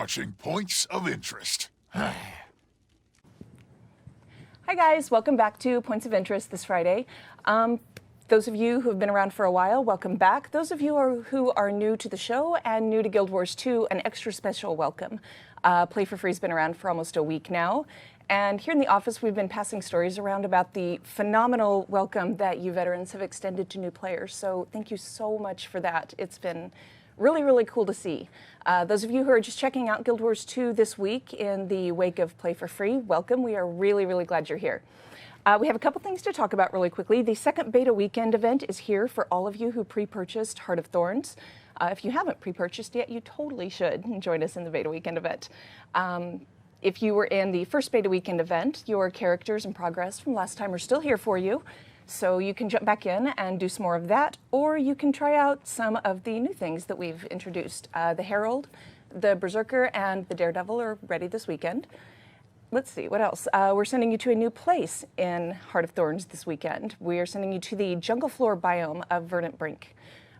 watching Points of Interest. Hi guys, welcome back to Points of Interest this Friday. Those of you who have been around for a while, welcome back. Those of you who are new to the show and new to Guild Wars 2, an extra special welcome. Play for Free's been around for almost a week now. And here in the office, we've been passing stories around about the phenomenal welcome that you veterans have extended to new players. So thank you so much for that. It's been really, really cool to see. Those of you who are just checking out Guild Wars 2 this week in the wake of Play for Free, welcome. We are really, really glad you're here. We have a couple things to talk about really quickly. The second beta weekend event is here for all of you who pre-purchased Heart of Thorns. If you haven't pre-purchased yet, you totally should join us in the beta weekend event. If you were in the first beta weekend event, your characters and progress from last time are still here for you. So you can jump back in and do some more of that, or you can try out some of the new things that we've introduced. The Herald, the Berserker, and the Daredevil are ready this weekend. Let's see, what else? We're sending you to a new place in Heart of Thorns this weekend. We are sending you to the jungle floor biome of Verdant Brink.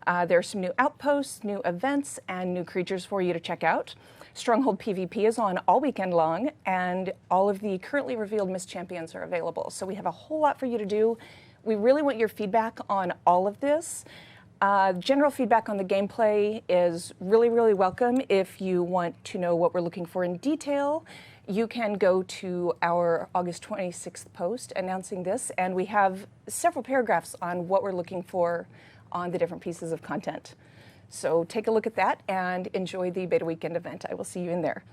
There are some new outposts, new events, and new creatures for you to check out. Stronghold PvP is on all weekend long, and all of the currently revealed Mist Champions are available. So we have a whole lot for you to do. We really want your feedback on all of this. General feedback on the gameplay is really, really welcome. If you want to know what we're looking for in detail, you can go to our August 26th post announcing this, and we have several paragraphs on what we're looking for on the different pieces of content. So take a look at that and enjoy the beta weekend event. I will see you in there.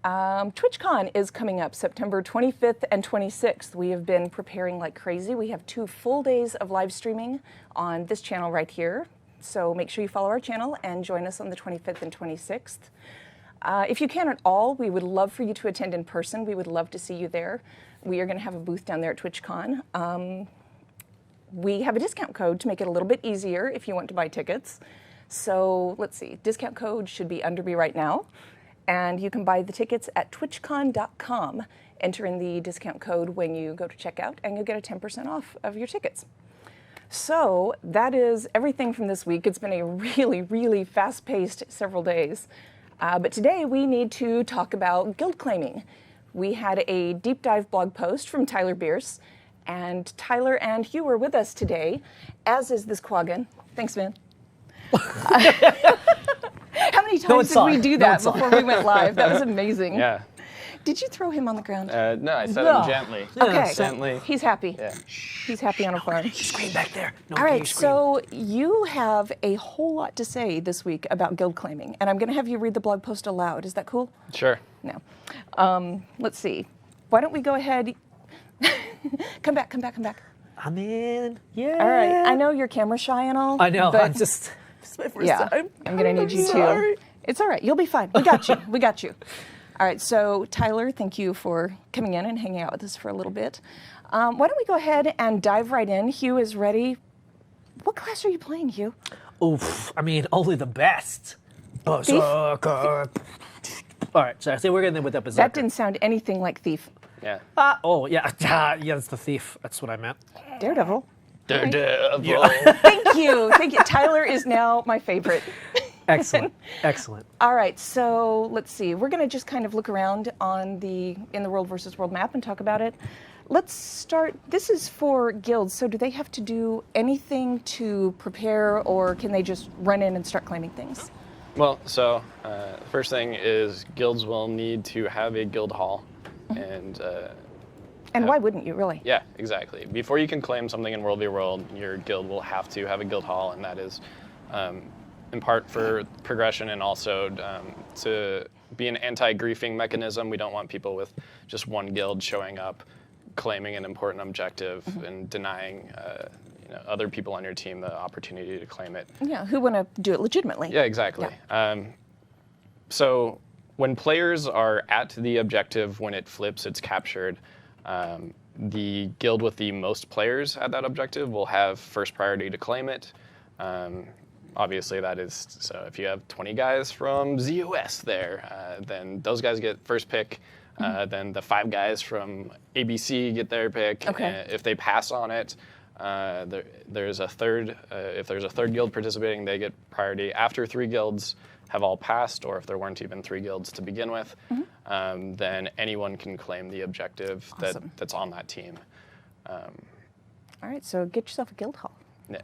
TwitchCon is coming up September 25th and 26th. We have been preparing like crazy. We have 2 full days of live streaming on this channel right here. So make sure you follow our channel and join us on the 25th and 26th. If you can at all, we would love for you to attend in person. We would love to see you there. We are going to have a booth down there at TwitchCon. We have a discount code to make it a little bit easier if you want to buy tickets. So let's see, discount code should be under me right now. And you can buy the tickets at twitchcon.com. Enter in the discount code when you go to checkout, and you'll get a 10% off of your tickets. So that is everything from this week. It's been a really, really fast-paced several days. But today we need to talk about guild claiming. We had a deep dive blog post from Tyler Bearce, and Tyler and Hugh are with us today, as is this Quaggan. Thanks, man. How many times did we do that before we went live? That was amazing. Yeah. Did you throw him on the ground? No, I set him gently. Okay. Gently. He's happy. Yeah. He's happy on a farm. Scream back there. No, All right, so you have a whole lot to say this week about guild claiming, and I'm going to have you read the blog post aloud. Is that cool? Sure. No. Let's see. Why don't we go ahead? Come back. I'm in. Yeah. All right. I know you're camera shy and all. I know. But I'm just. It's my first time. I'm going to need you sorry. to. It's all right. You'll be fine. We got you. We got you. All right. So, Tyler, thank you for coming in and hanging out with us for a little bit. Why don't we go ahead and dive right in? Hugh is ready. What class are you playing, Hugh? Oof. I mean, only the best. Berserker. All right. So I say we're getting in with that Berserker. That didn't sound anything like Thief. Yeah. Oh, yeah. Yeah, it's the thief. That's what I meant. Daredevil. Daredevil. Thank you. Tyler is now my favorite. Excellent. Excellent. All right, so let's see. We're going to just kind of look around in the World versus World map and talk about it. Let's start. This is for guilds, so do they have to do anything to prepare, or can they just run in and start claiming things? Well, so the first thing is guilds will need to have a guild hall. And why wouldn't you, really? Yeah, exactly. Before you can claim something in World v. World, your guild will have to have a guild hall, and that is in part for progression and also to be an anti-griefing mechanism. We don't want people with just one guild showing up, claiming an important objective and denying other people on your team the opportunity to claim it. Yeah, who want to do it legitimately. Yeah, exactly. Yeah. So when players are at the objective, when it flips, it's captured, the guild with the most players at that objective will have first priority to claim it. Obviously, that is, so if you have 20 guys from ZOS there, then those guys get first pick. Then the 5 guys from ABC get their pick. Okay. If they pass on it, there's a third. If there's a third guild participating, they get priority. After 3 guilds, have all passed, or if there weren't even 3 guilds to begin with, then anyone can claim the objective Awesome. that's on that team. All right, so get yourself a guild hall. Yeah.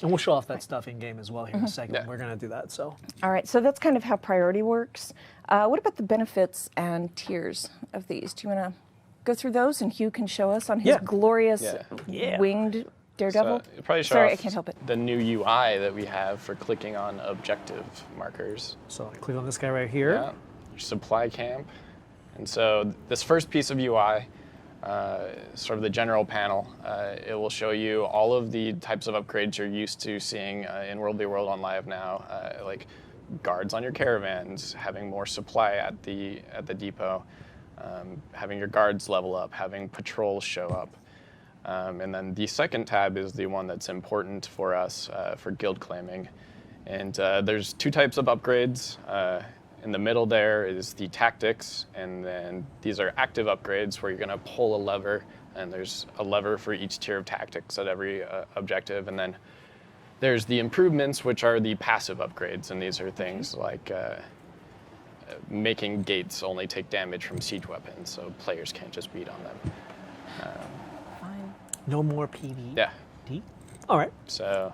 And we'll show off that stuff in game as well here in a second. Yeah. We're gonna do that. So All right, so that's kind of how priority works. What about the benefits and tiers of these? Do you want to go through those, and Hugh can show us on his Yeah. glorious Yeah. winged daredevil? So, probably show Sorry, off I can't help it. the new UI that we have for clicking on objective markers. I click on this guy right here. Yeah, your supply camp. And so this first piece of UI, sort of the general panel, it will show you all of the types of upgrades you're used to seeing in World v World on Live now, like guards on your caravans, having more supply at the depot, having your guards level up, having patrols show up. And then the second tab is the one that's important for us for guild claiming. And there's 2 types of upgrades. In the middle there is the tactics, and then these are active upgrades where you're going to pull a lever, and there's a lever for each tier of tactics at every objective. And then there's the improvements, which are the passive upgrades, and these are things like making gates only take damage from siege weapons, so players can't just beat on them. Fine. No more PvP. Yeah, All right. so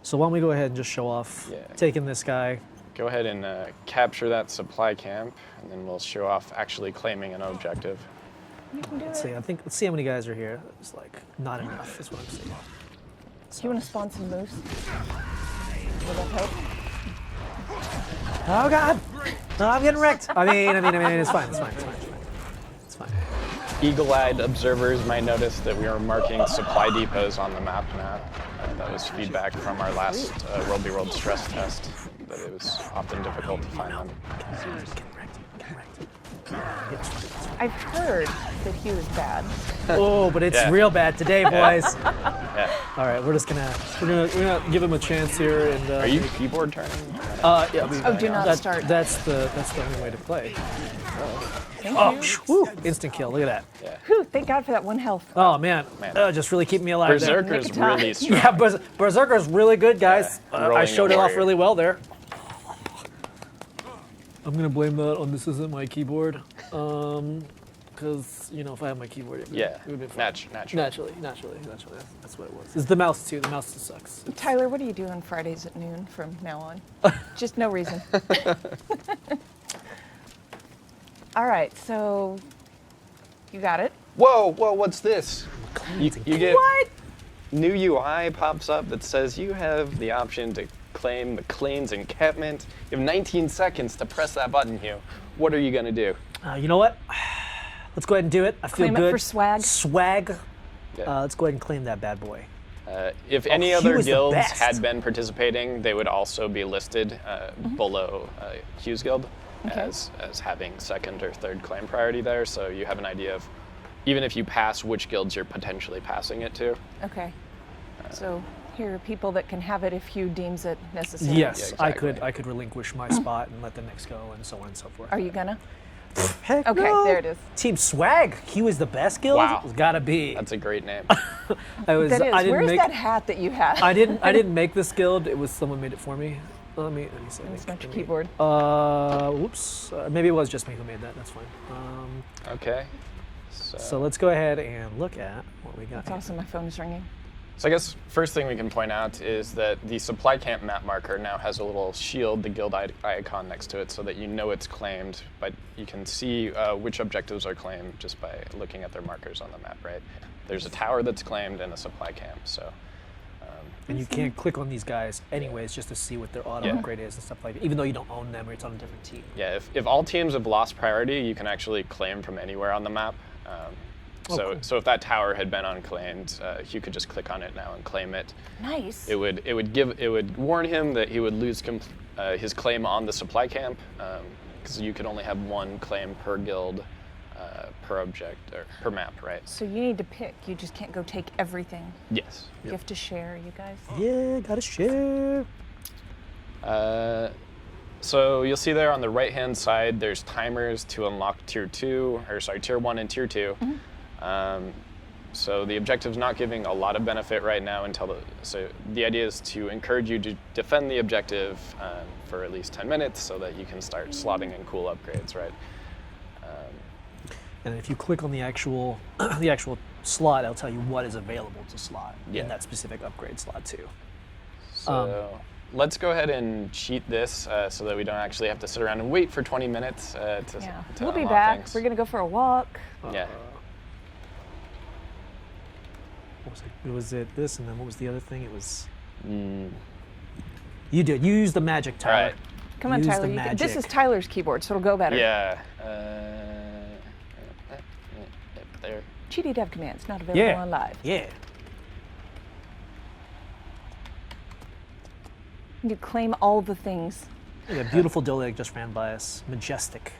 So why don't we go ahead and just show off taking this guy. go ahead and capture that supply camp, and then we'll show off actually claiming an objective. You can do Let's it. see. Let's see how many guys are here. It's like not enough. Is what I'm saying. Do you want to spawn some moose? Will that help? Oh God! No, I'm getting wrecked. I mean, it's fine. It's fine. Eagle-eyed observers might notice that we are marking supply depots on the map now. That was feedback from our last World v World stress test, that it was often difficult to find them. Getting wrecked. I've heard that Hugh is bad. Oh, but it's Yeah. real bad today, boys. Yeah. All right, we're gonna give him a chance here. And Are you keyboard turning? Yeah. Oh, do not start. That's the only way to play. Thank Oh, you. whew, instant kill. Look at that. Whew, thank God for that 1 health. Oh man, just really keeping me alive. there. Berserker's Nick of time. really strong. Yeah, Berserker's really good, guys. I rolling showed a it off warrior. really well there. I'm gonna blame that on this isn't my keyboard, because if I had my keyboard, it would be fine. Naturally. Naturally, that's what it was. It's the mouse too. The mouse just sucks. Tyler, what do you do on Fridays at noon from now on? Just no reason. All right, so you got it. Whoa, what's this? You get What? new UI pops up that says you have the option to claim McLean's encampment. You have 19 seconds to press that button, Hugh. What are you gonna do? You know what? Let's go ahead and do it. I feel Claim it good. for swag. Swag. Yeah. Let's go ahead and claim that bad boy. If any Hugh other is the guilds best. had been participating, they would also be listed below Hugh's guild as having second or third claim priority there. So you have an idea of, even if you pass, which guilds you're potentially passing it to. Okay. So here are people that can have it if Hugh deems it necessary. Yes, Yeah, exactly. I could relinquish my spot and let the next go, and so on and so forth. Are you gonna? Heck Okay, no. there it is. Team Swag. Hugh is the best guild. Wow. It's gotta be. That's a great name. I was. That is. I didn't Where's make. that hat that you had? I didn't make this guild. It was someone made it for me. Let me see. It's not your keyboard. Whoops. Maybe it was just me who made that. That's fine. Okay. So let's go ahead and look at what we got. It's here. awesome. My phone is ringing. So I guess first thing we can point out is that the supply camp map marker now has a little shield, the guild icon next to it, so that you know it's claimed, but you can see which objectives are claimed just by looking at their markers on the map, right? There's a tower that's claimed and a supply camp, so. And you can't click on these guys anyways just to see what their auto upgrade is and stuff like that, even though you don't own them or it's on a different team. Yeah, if all teams have lost priority, you can actually claim from anywhere on the map. cool. So if that tower had been unclaimed, you could just click on it now and claim it. Nice. It would warn him that he would lose his claim on the supply camp, because you could only have 1 claim per guild, per object or per map, right? So you need to pick. You just can't go take everything. Yes. You have to share, you guys. Yeah, gotta share. So you'll see there on the right-hand side, there's timers to unlock tier 1 and tier 2. So the objective's not giving a lot of benefit right now so the idea is to encourage you to defend the objective for at least 10 minutes so that you can start slotting in cool upgrades, right? And if you click on the actual slot, it'll tell you what is available to slot in that specific upgrade slot too. So let's go ahead and cheat this so that we don't actually have to sit around and wait for 20 minutes to We'll be unlock back. things. We're going to go for a walk. Yeah. What was it? Was it this, and then what was the other thing? It was. You did. You used the magic, Tyler. All right. Come on, Use Tyler. the This is magic. Tyler's keyboard, so it'll go better. Yeah. There. Cheaty dev commands not available on live. Yeah. You need to claim all the things. Yeah, beautiful Doliac just ran by us. Majestic.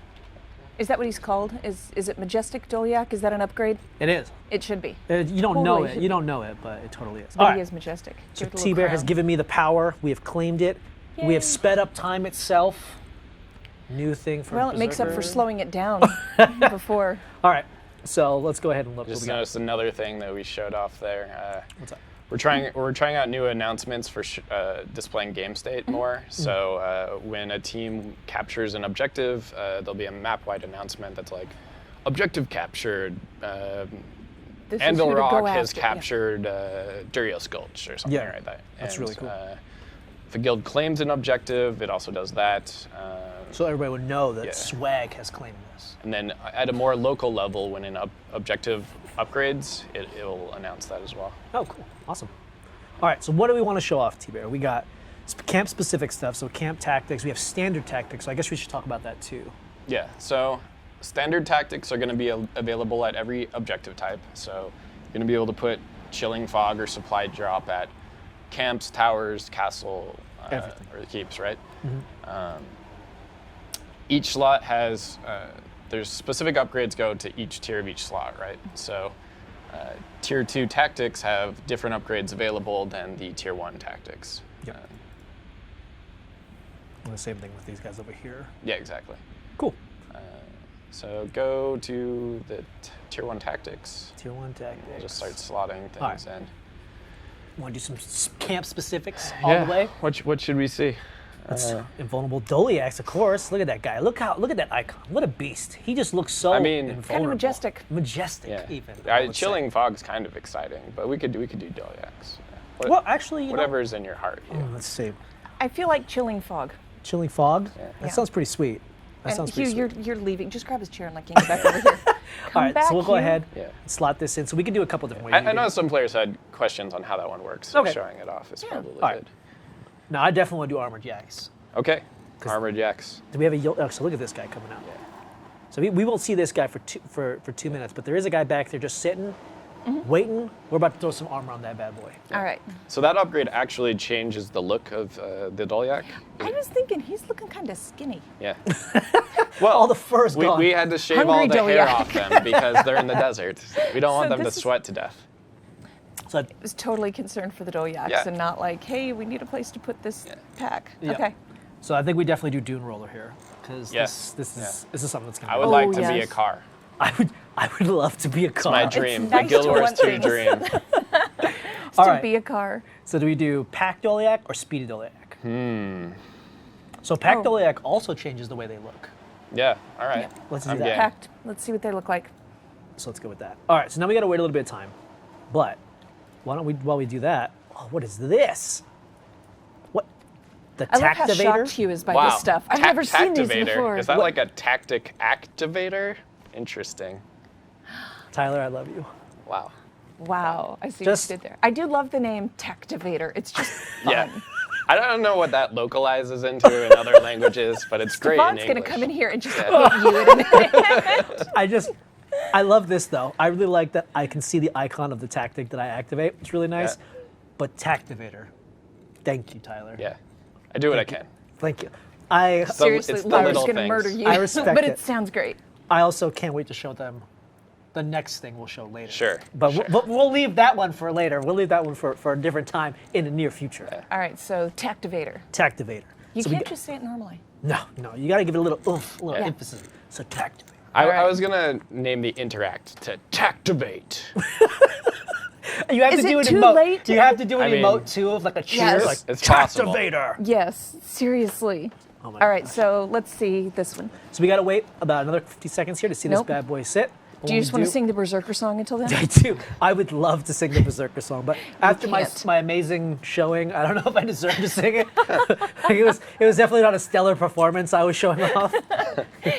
Is that what he's called? Is it Majestic Doliac? Is that an upgrade? It is. It should be. You don't know Totally it. should You be. don't know it, but it totally is. But All he right. is majestic. So Give it a little T-Bear has crown. given me the power. We have claimed it. We Yay. have sped up time itself. New thing for Well, it makes up for Berserker. slowing it down before. All right. So let's go ahead and look. Just what we got. noticed another thing that we showed off there. What's up? We're trying out new announcements for displaying game state more. So when a team captures an objective, there'll be a map-wide announcement that's like, objective captured. This is Anvil who to go Rock has after, yeah. captured Durios Gulch or something Yeah, like that. that's really cool. If a guild claims an objective, it also does that. So everybody would know that Yeah. Swag has claimed this. And then at a more local level, when an objective upgrades, it will announce that as well. Oh, cool. Awesome. All right, so what do we want to show off, T-Bear? We got camp-specific stuff, so camp tactics. We have standard tactics, so I guess we should talk about that too. Yeah, so standard tactics are going to be available at every objective type. So you're going to be able to put chilling fog or supply drop at camps, towers, castle, Everything. or the keeps, right? Each slot has, there's specific upgrades go to each tier of each slot, right? So tier 2 tactics have different upgrades available than the tier 1 tactics. Yep. And the same thing with these guys over here. Yeah, exactly. Cool. So go to the tier 1 tactics. Tier 1 tactics. We'll just start slotting things All right. in. Want to do some camp specifics all the way? What should we see? Invulnerable Doliacs, of course. Look at that guy. Look at that icon. What a beast. He just looks so I mean- invulnerable. Kind of majestic. Majestic, Yeah. even. I would say. Chilling fog's kind of exciting, but we could do Doliacs. Well, actually, you know- whatever is in your heart. Yeah. Let's see. I feel like chilling fog. Chilling fog. Yeah. That Yeah. sounds pretty sweet. That And sounds Hugh, pretty sweet. you're leaving. Just grab his chair and like yank it back over here. All right, back, so we'll go Hugh. ahead Yeah. and slot this in. So we can do a couple different ways. I know some players had questions on how that one works, so Okay. showing it off is probably All right. good. No, I definitely want to do armored yaks. Okay, armored yaks. Do we have a? Oh, so look at this guy coming out. So we won't see this guy for 2 minutes, but there is a guy back there just sitting, waiting. We're about to throw some armor on that bad boy. All right. So that upgrade actually changes the look of the Doliac. I was thinking he's looking kind of skinny. Yeah. Well, All the fur's gone. we had to shave Hungry all the hair Doliac. off them because they're in the desert. We don't want So them to this is- sweat to death. So I was totally concerned for the Doliacs Yeah. and not like, hey, we need a place to put this pack. Yeah. Okay. So I think we definitely do Dune Roller here because Yeah. this is something that's gonna. I be would Oh, like to be a yes. car. I would love to be a car. My dream. nice The Guild to Wars want 2 things. dream. All to right. be a car. So do we do Pack Doliac or Speedy Doliac? So Pack Oh. Doliac also changes the way they look. Yeah, all right. Let's do I'm that. game. Packed. Let's see what they look like. So let's go with that. All right. So now we got to wait a little bit of time, but why don't we while we do that? Oh, what is this? What? The I love how Tactivator? shocked Hugh is by Wow. this stuff. I've never seen these Tactivator. before. Is that like a tactic activator? Interesting. Tyler, I love you. Wow. Wow, I see Just- what you did there. I do love the name Tactivator. It's just fun. Yeah. I don't know what that localizes into in other languages, but it's great in Stefan's English. going to come in here and just Yeah. hit you in a minute. I love this though. I really like that I can see the icon of the tactic that I activate. It's really nice. Yeah. But Tactivator. Thank you, Tyler. Yeah. I do what I can. Thank you. I Seriously, it's the Laura's little going to things. murder you. I respect but it. it sounds great. I also can't wait to show them the next thing we'll show later. Sure, But sure. we'll leave that one for later. We'll leave that one for a different time in the near future. All right, so Tactivator. Tactivator. You So we can't got- just say it normally. No, you got to give it a little oomph, a little Yeah. emphasis. So Tactivator. I right. was gonna name the interact to Tactivate. You have Is to do it an too emote. late? You have to do an I mean, emote too of like a cheer, Yes. like It's possible. Tactivator. Yes, seriously. Oh my All right, gosh. so let's see this one. So we got to wait about another 50 seconds here to see Nope. this bad boy sit. Do you just want to sing the Berserker song until then? I do. I would love to sing the Berserker song, but after can't. my amazing showing, I don't know if I deserve to sing it. it was definitely not a stellar performance I was showing off.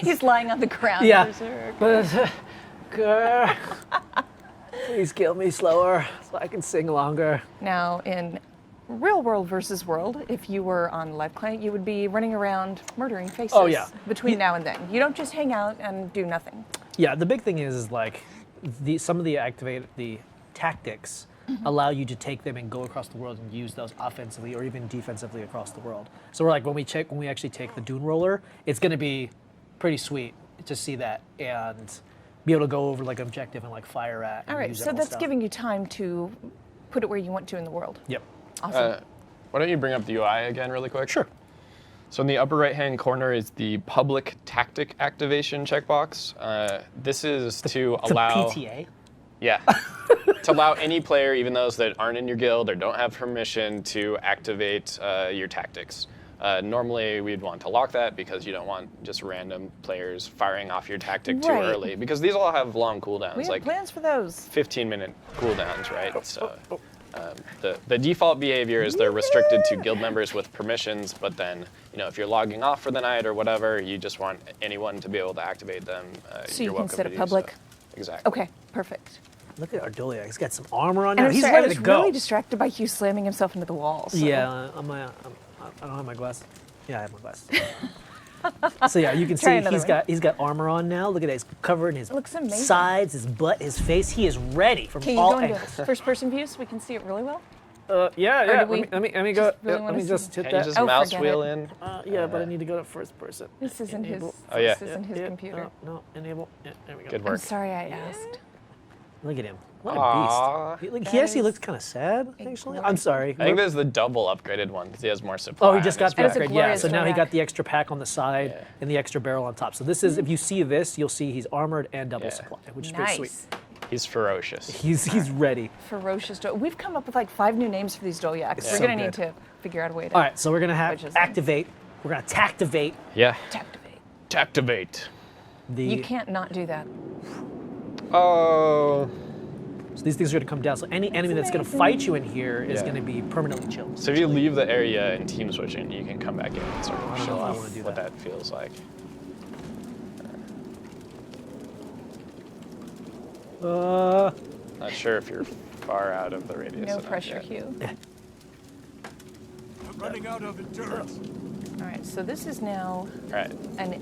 He's lying on the ground. Yeah. Berserker. Berserker. Please kill me slower so I can sing longer. Now, in real world versus world, if you were on live client, you would be running around murdering faces Oh, yeah. between now and then. You don't just hang out and do nothing. Yeah, the big thing is like some of the tactics allow you to take them and go across the world and use those offensively or even defensively across the world. So we're like when we actually take the Dune Roller, it's going to be pretty sweet to see that and be able to go over like objective and like fire at. And All right, use so that whole that's stuff. giving you time to put it where you want to in the world. Yep. Awesome. Why don't you bring up the UI again really quick? Sure. So in the upper right-hand corner is the public tactic activation checkbox. This is to It's allow... a PTA. Yeah. To allow any player, even those that aren't in your guild or don't have permission, to activate your tactics. Normally, we'd want to lock that because you don't want just random players firing off your tactic too Right. early. Because these all have long cooldowns, we have like plans for those. 15-minute cooldowns, right? So the default behavior is they're restricted to guild members with permissions, but then, if you're logging off for the night or whatever, you just want anyone to be able to activate them. So you're you can welcome set to it do public? so. Exactly. Okay, perfect. Look at Ardoliak. He's got some armor on And now. I'm He's sorry, I ready was to go. really distracted by Hugh slamming himself into the wall. So. Yeah, I don't have my glasses. Yeah, I have my glasses. So yeah, you can Try see another he's got armor on now. Look at that. He's covered in his looks amazing. sides, his butt, his face. He is ready from Can you all go into angles. first-person view so we can see it really well? Yeah. do we Let me go. just really Let wanna me see just hit Can you that. just Oh, mouse forget wheel it. in? Yeah, but I need to go to first person. This isn't his. Enable. Oh, yeah. This isn't his Yeah, computer. No, enable. Yeah, there we go. Good I'm work. sorry I asked. Look at him. What a Aw. beast. He That actually is looks kind of sad. Actually, glorious- I'm sorry. I think there's the double upgraded one because he has more supply. Oh, he on just his got the And it's a back. upgrade. Yeah, glorious so now he Doriak. got the extra pack on the side Yeah. and the extra barrel on top. So this is, if you see this, you'll see he's armored and double Yeah. supply, which is pretty sweet. Nice. He's ferocious. He's ready. Ferocious. We've come up with like 5 new names for these Dolyaks. It's We're so gonna need good. to figure out a way to All right, so we're gonna have Which is them. activate. We're gonna tactivate Yeah. activate. Tactivate. the. You can't not do that. Oh. So these things are gonna come down. So any enemy that's gonna amazing. fight you in here is Yeah. gonna be permanently chilled. So if you leave the area and team switching, you can come back in and sort I of don't show know if I off wanna do what that. that feels like. Not sure if you're far out of the radius. No enough pressure, yet. Hugh. I'm running out of endurance. All right, so this is now All right. an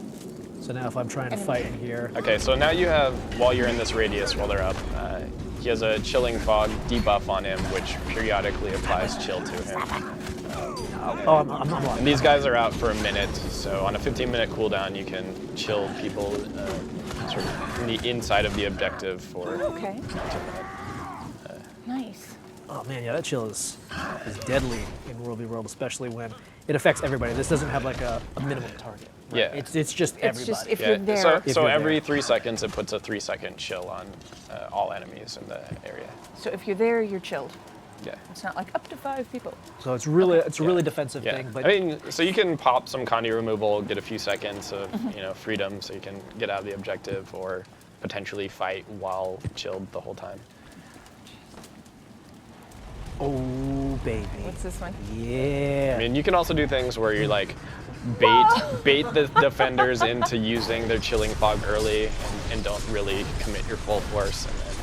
So now if I'm trying to fight in here, Okay, so now you have, while you're in this radius, while they're up, he has a chilling fog debuff on him, which periodically applies chill to him. oh, I'm not And blocking. these guys are out for a minute, so on a 15-minute cooldown, you can chill people sort of in the inside of the objective for okay. Nice. Oh man, yeah, that chill is deadly in World v. World, especially when it affects everybody. This doesn't have like a minimum target. Right? Yeah. It's just It's everybody. just if Yeah, you're there. so, If so you're every there. 3 seconds, it puts a 3-second chill on all enemies in the area. So if you're there, you're chilled. Yeah. It's not like up to 5 people. So it's really a really defensive Yeah. thing. But I mean, so you can pop some Condi removal, get a few seconds of Mm-hmm. freedom, so you can get out of the objective, or potentially fight while chilled the whole time. oh baby, What's this one? yeah. I mean, you can also do things where you like bait the defenders into using their chilling fog early and don't really commit your full force, and then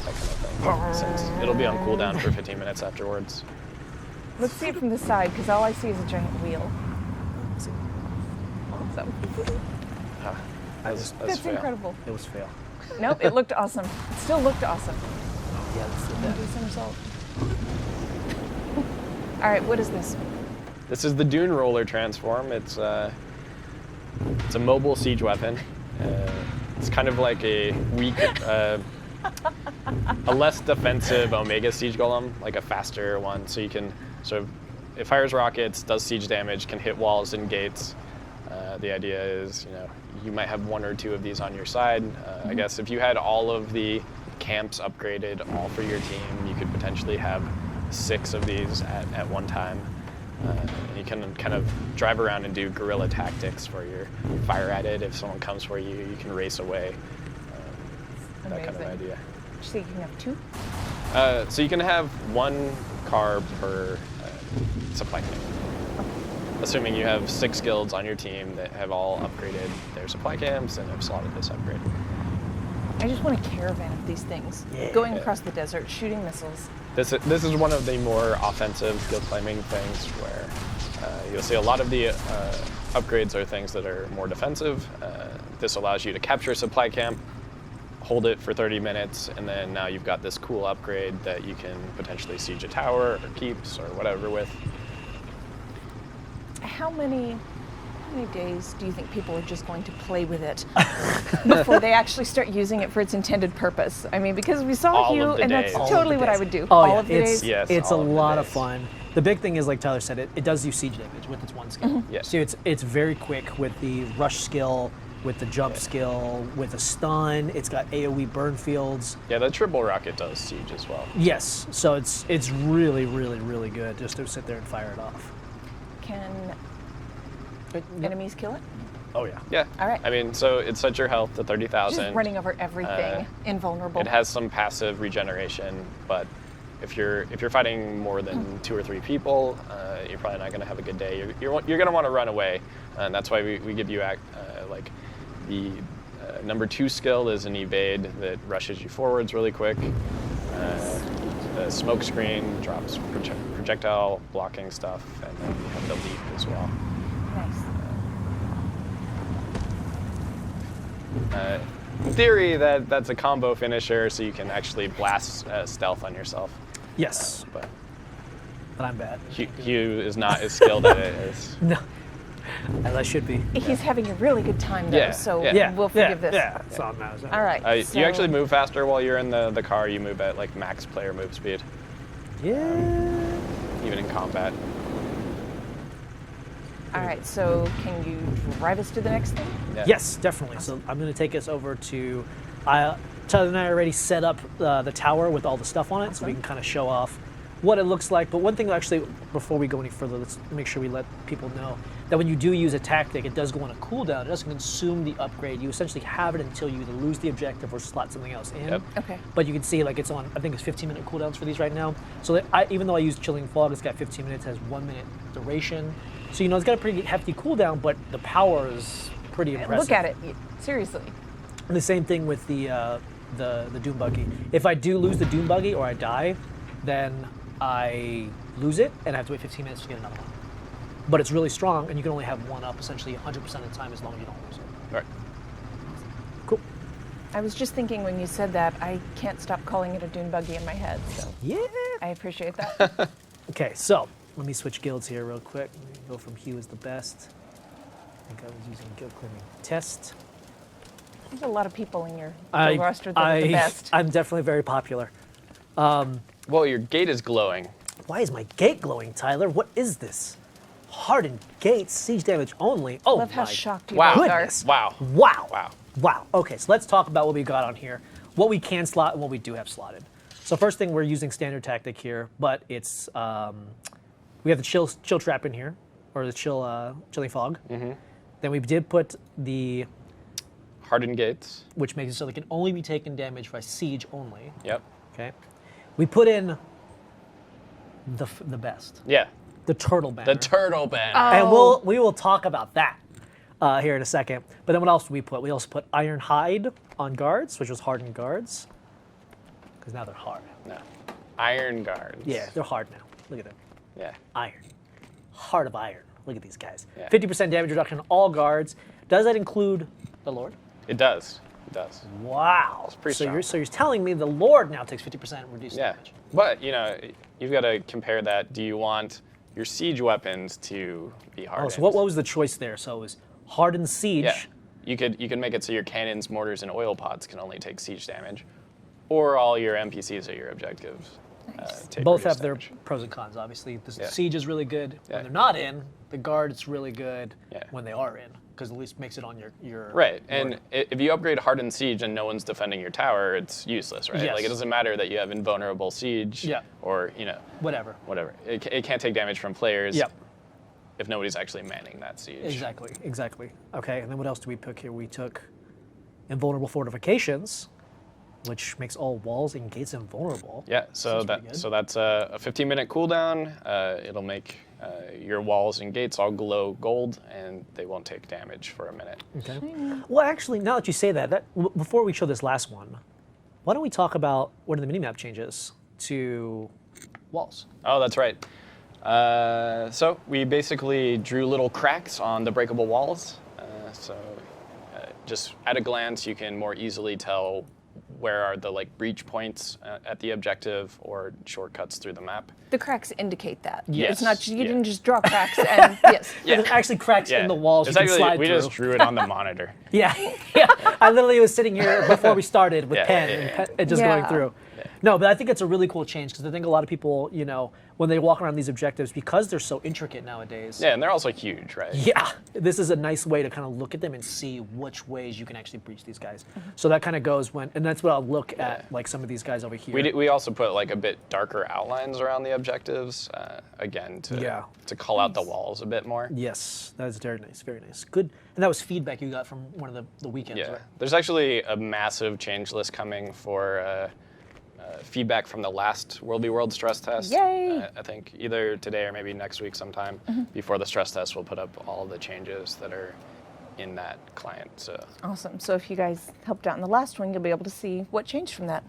that kind of thing. Since it'll be on cooldown for 15 minutes afterwards. Let's see it from the side, because all I see is a giant wheel. So, That's that's fail. incredible. It was fail. Nope, it looked awesome. It still looked awesome. Yeah, let's do Do that. some result. All right, what is this? This is the Dune Roller transform. It's a mobile siege weapon. It's kind of like a weak, a less defensive Omega Siege Golem, like a faster one. So you can sort of, it fires rockets, does siege damage, can hit walls and gates. The idea is, you might have one or two of these on your side. I guess if you had all of the camps upgraded all for your team, you could potentially have 6 of these at one time. And you can kind of drive around and do guerrilla tactics where you're fire at it. If someone comes for you, you can race away. That kind of idea. So you can have 2? So you can have 1 car per supply camp. Assuming you have 6 guilds on your team that have all upgraded their supply camps and have slotted this upgrade. I just want a caravan of these things. Going across the desert, shooting missiles. This is one of the more offensive guild climbing things where you'll see a lot of the upgrades are things that are more defensive. This allows you to capture a supply camp, hold it for 30 minutes, and then now you've got this cool upgrade that you can potentially siege a tower or keeps or whatever with. How many days do you think people are just going to play with it before they actually start using it for its intended purpose? I mean, because we saw All you, of the and that's days. totally what I would do. Oh, all yeah. of the days. Yes, It's a all of the lot of days. fun. The big thing is, like Tyler said, it does use siege damage with its 1 skill. Yeah. So it's very quick with the rush skill, with the jump skill, with a stun. It's got AoE burn fields. Yeah, the triple rocket does siege as well. Yes, so it's really, really, really good just to sit there and fire it off. Can enemies kill it? Oh yeah. Yeah. All right. I mean, so it sets your health to 30,000. Just running over everything, invulnerable. It has some passive regeneration, but if you're fighting more than 2 or 3 people, you're probably not going to have a good day. You're going to want to run away, and that's why we give you like the number 2 skill is an evade that rushes you forwards really quick. The smoke screen drops projectile blocking stuff, and then you have the leap as well. Nice. In theory, that's a combo finisher, so you can actually blast stealth on yourself. Yes, But but I'm bad. Hugh is not as skilled at it as. No, as I should be. He's having a really good time though, Yeah, so yeah. we'll forgive this. Yeah, that's all that matters. All right. You actually move faster while you're in the car. You move at like max player move speed, Yeah. even in combat. All right. So can you drive us to the next thing? Yeah. Yes, definitely. So I'm going to take us over to. Tyler and I already set up the tower with all the stuff on it, so we can kind of show off what it looks like. But one thing, actually, before we go any further, let's make sure we let people know that when you do use a tactic, it does go on a cooldown. It doesn't consume the upgrade. You essentially have it until you either lose the objective or slot something else in. Yep. Okay. But you can see, like, it's on, I think it's 15-minute cooldowns for these right now. So that even though I use Chilling Fog, it's got 15 minutes, has 1 minute duration. So, it's got a pretty hefty cooldown, but the power is pretty impressive. Look at it. Seriously. And the same thing with the Doom Buggy. If I do lose the Doom Buggy or I die, then I lose it and I have to wait 15 minutes to get another one. But it's really strong, and you can only have one up essentially 100% of the time as long as you don't lose it. Right. Cool. I was just thinking when you said that, I can't stop calling it a dune buggy in my head. So Yeah. I appreciate that. Okay, so let me switch guilds here real quick. Let me go from Hugh as the best. I think I was using guild climbing test. There's a lot of people in your guild roster that are the best. I'm definitely very popular. Well, your gate is glowing. Why is my gate glowing, Tyler? What is this? Hardened gates, siege damage only. Oh Love how my shocked you Wow. both are. goodness. Wow. Wow. Wow. Wow. Okay, so let's talk about what we got on here, what we can slot and what we do have slotted. So first thing, we're using standard tactic here, but it's we have the chill trap in here, or the chilling fog. Mm-hmm. Then we did put the Hardened gates. which makes it so they can only be taken damage by siege only. Yep. Okay. We put in the best, Yeah. the turtle banner. The turtle banner. And we will talk about that here in a second. But then what else did we put? We also put iron hide on guards, which was hardened guards, because now they're hard. No. Iron guards. Yeah, they're hard now. Look at them. Yeah. Iron. Heart of iron. Look at these guys. Yeah. 50% damage reduction on all guards. Does that include the Lord? It does. It does. Wow. pretty so strong. you're telling me the Lord now takes 50% reduced Yeah. damage. But, you've got to compare that. Do you want your siege weapons to be Oh, hardened? so what was the choice there? So it was hardened siege. Yeah. You could make it so your cannons, mortars, and oil pods can only take siege damage. Or all your NPCs are your objectives. take Both reduced have their damage. pros and cons, obviously. The Yeah. siege is really good Yeah. when they're not in. The guard is really good Yeah. when they are in, because at least makes it on your Right, and board. if you upgrade Hardened Siege and no one's defending your tower, it's useless, right? Yes. Like, it doesn't matter that you have Invulnerable Siege Yeah. or, Whatever. whatever. It can't take damage from players Yep. if nobody's actually manning that siege. Exactly. Okay, and then what else do we pick here? We took Invulnerable Fortifications, which makes all walls and gates invulnerable. Yeah, so Seems pretty good. that's a 15-minute cooldown. It'll make your walls and gates all glow gold, and they won't take damage for a minute. Okay. Well, actually, now that you say that, before we show this last one, why don't we talk about what are the minimap changes to walls? Oh, that's right. So we basically drew little cracks on the breakable walls. Just at a glance, you can more easily tell where are the breach points at the objective or shortcuts through the map. The cracks indicate that. Yes, It's not, you yeah. didn't just draw cracks and, yes. Yeah. There's actually cracks in the walls It's you can actually, slide we through. just drew it on the monitor. Yeah. I literally was sitting here before we started with Yeah, pen yeah, and yeah. pen, just going Yeah. through. No, but I think it's a really cool change because I think a lot of people, when they walk around these objectives, because they're so intricate nowadays. Yeah, and they're also huge, right? Yeah, this is a nice way to kind of look at them and see which ways you can actually breach these guys. So that kind of goes and that's what I'll look at, like some of these guys over here. We also put a bit darker outlines around the objectives, again, to call out the walls a bit more. Yes, that is very nice, very nice. Good. And that was feedback you got from one of the weekends, Yeah, right? there's actually a massive change list coming for feedback from the last World v World stress test. Yay! I think either today or maybe next week sometime. Before the stress test, we'll put up all the changes that are in that client. So Awesome. So if you guys helped out in the last one, you'll be able to see what changed from that.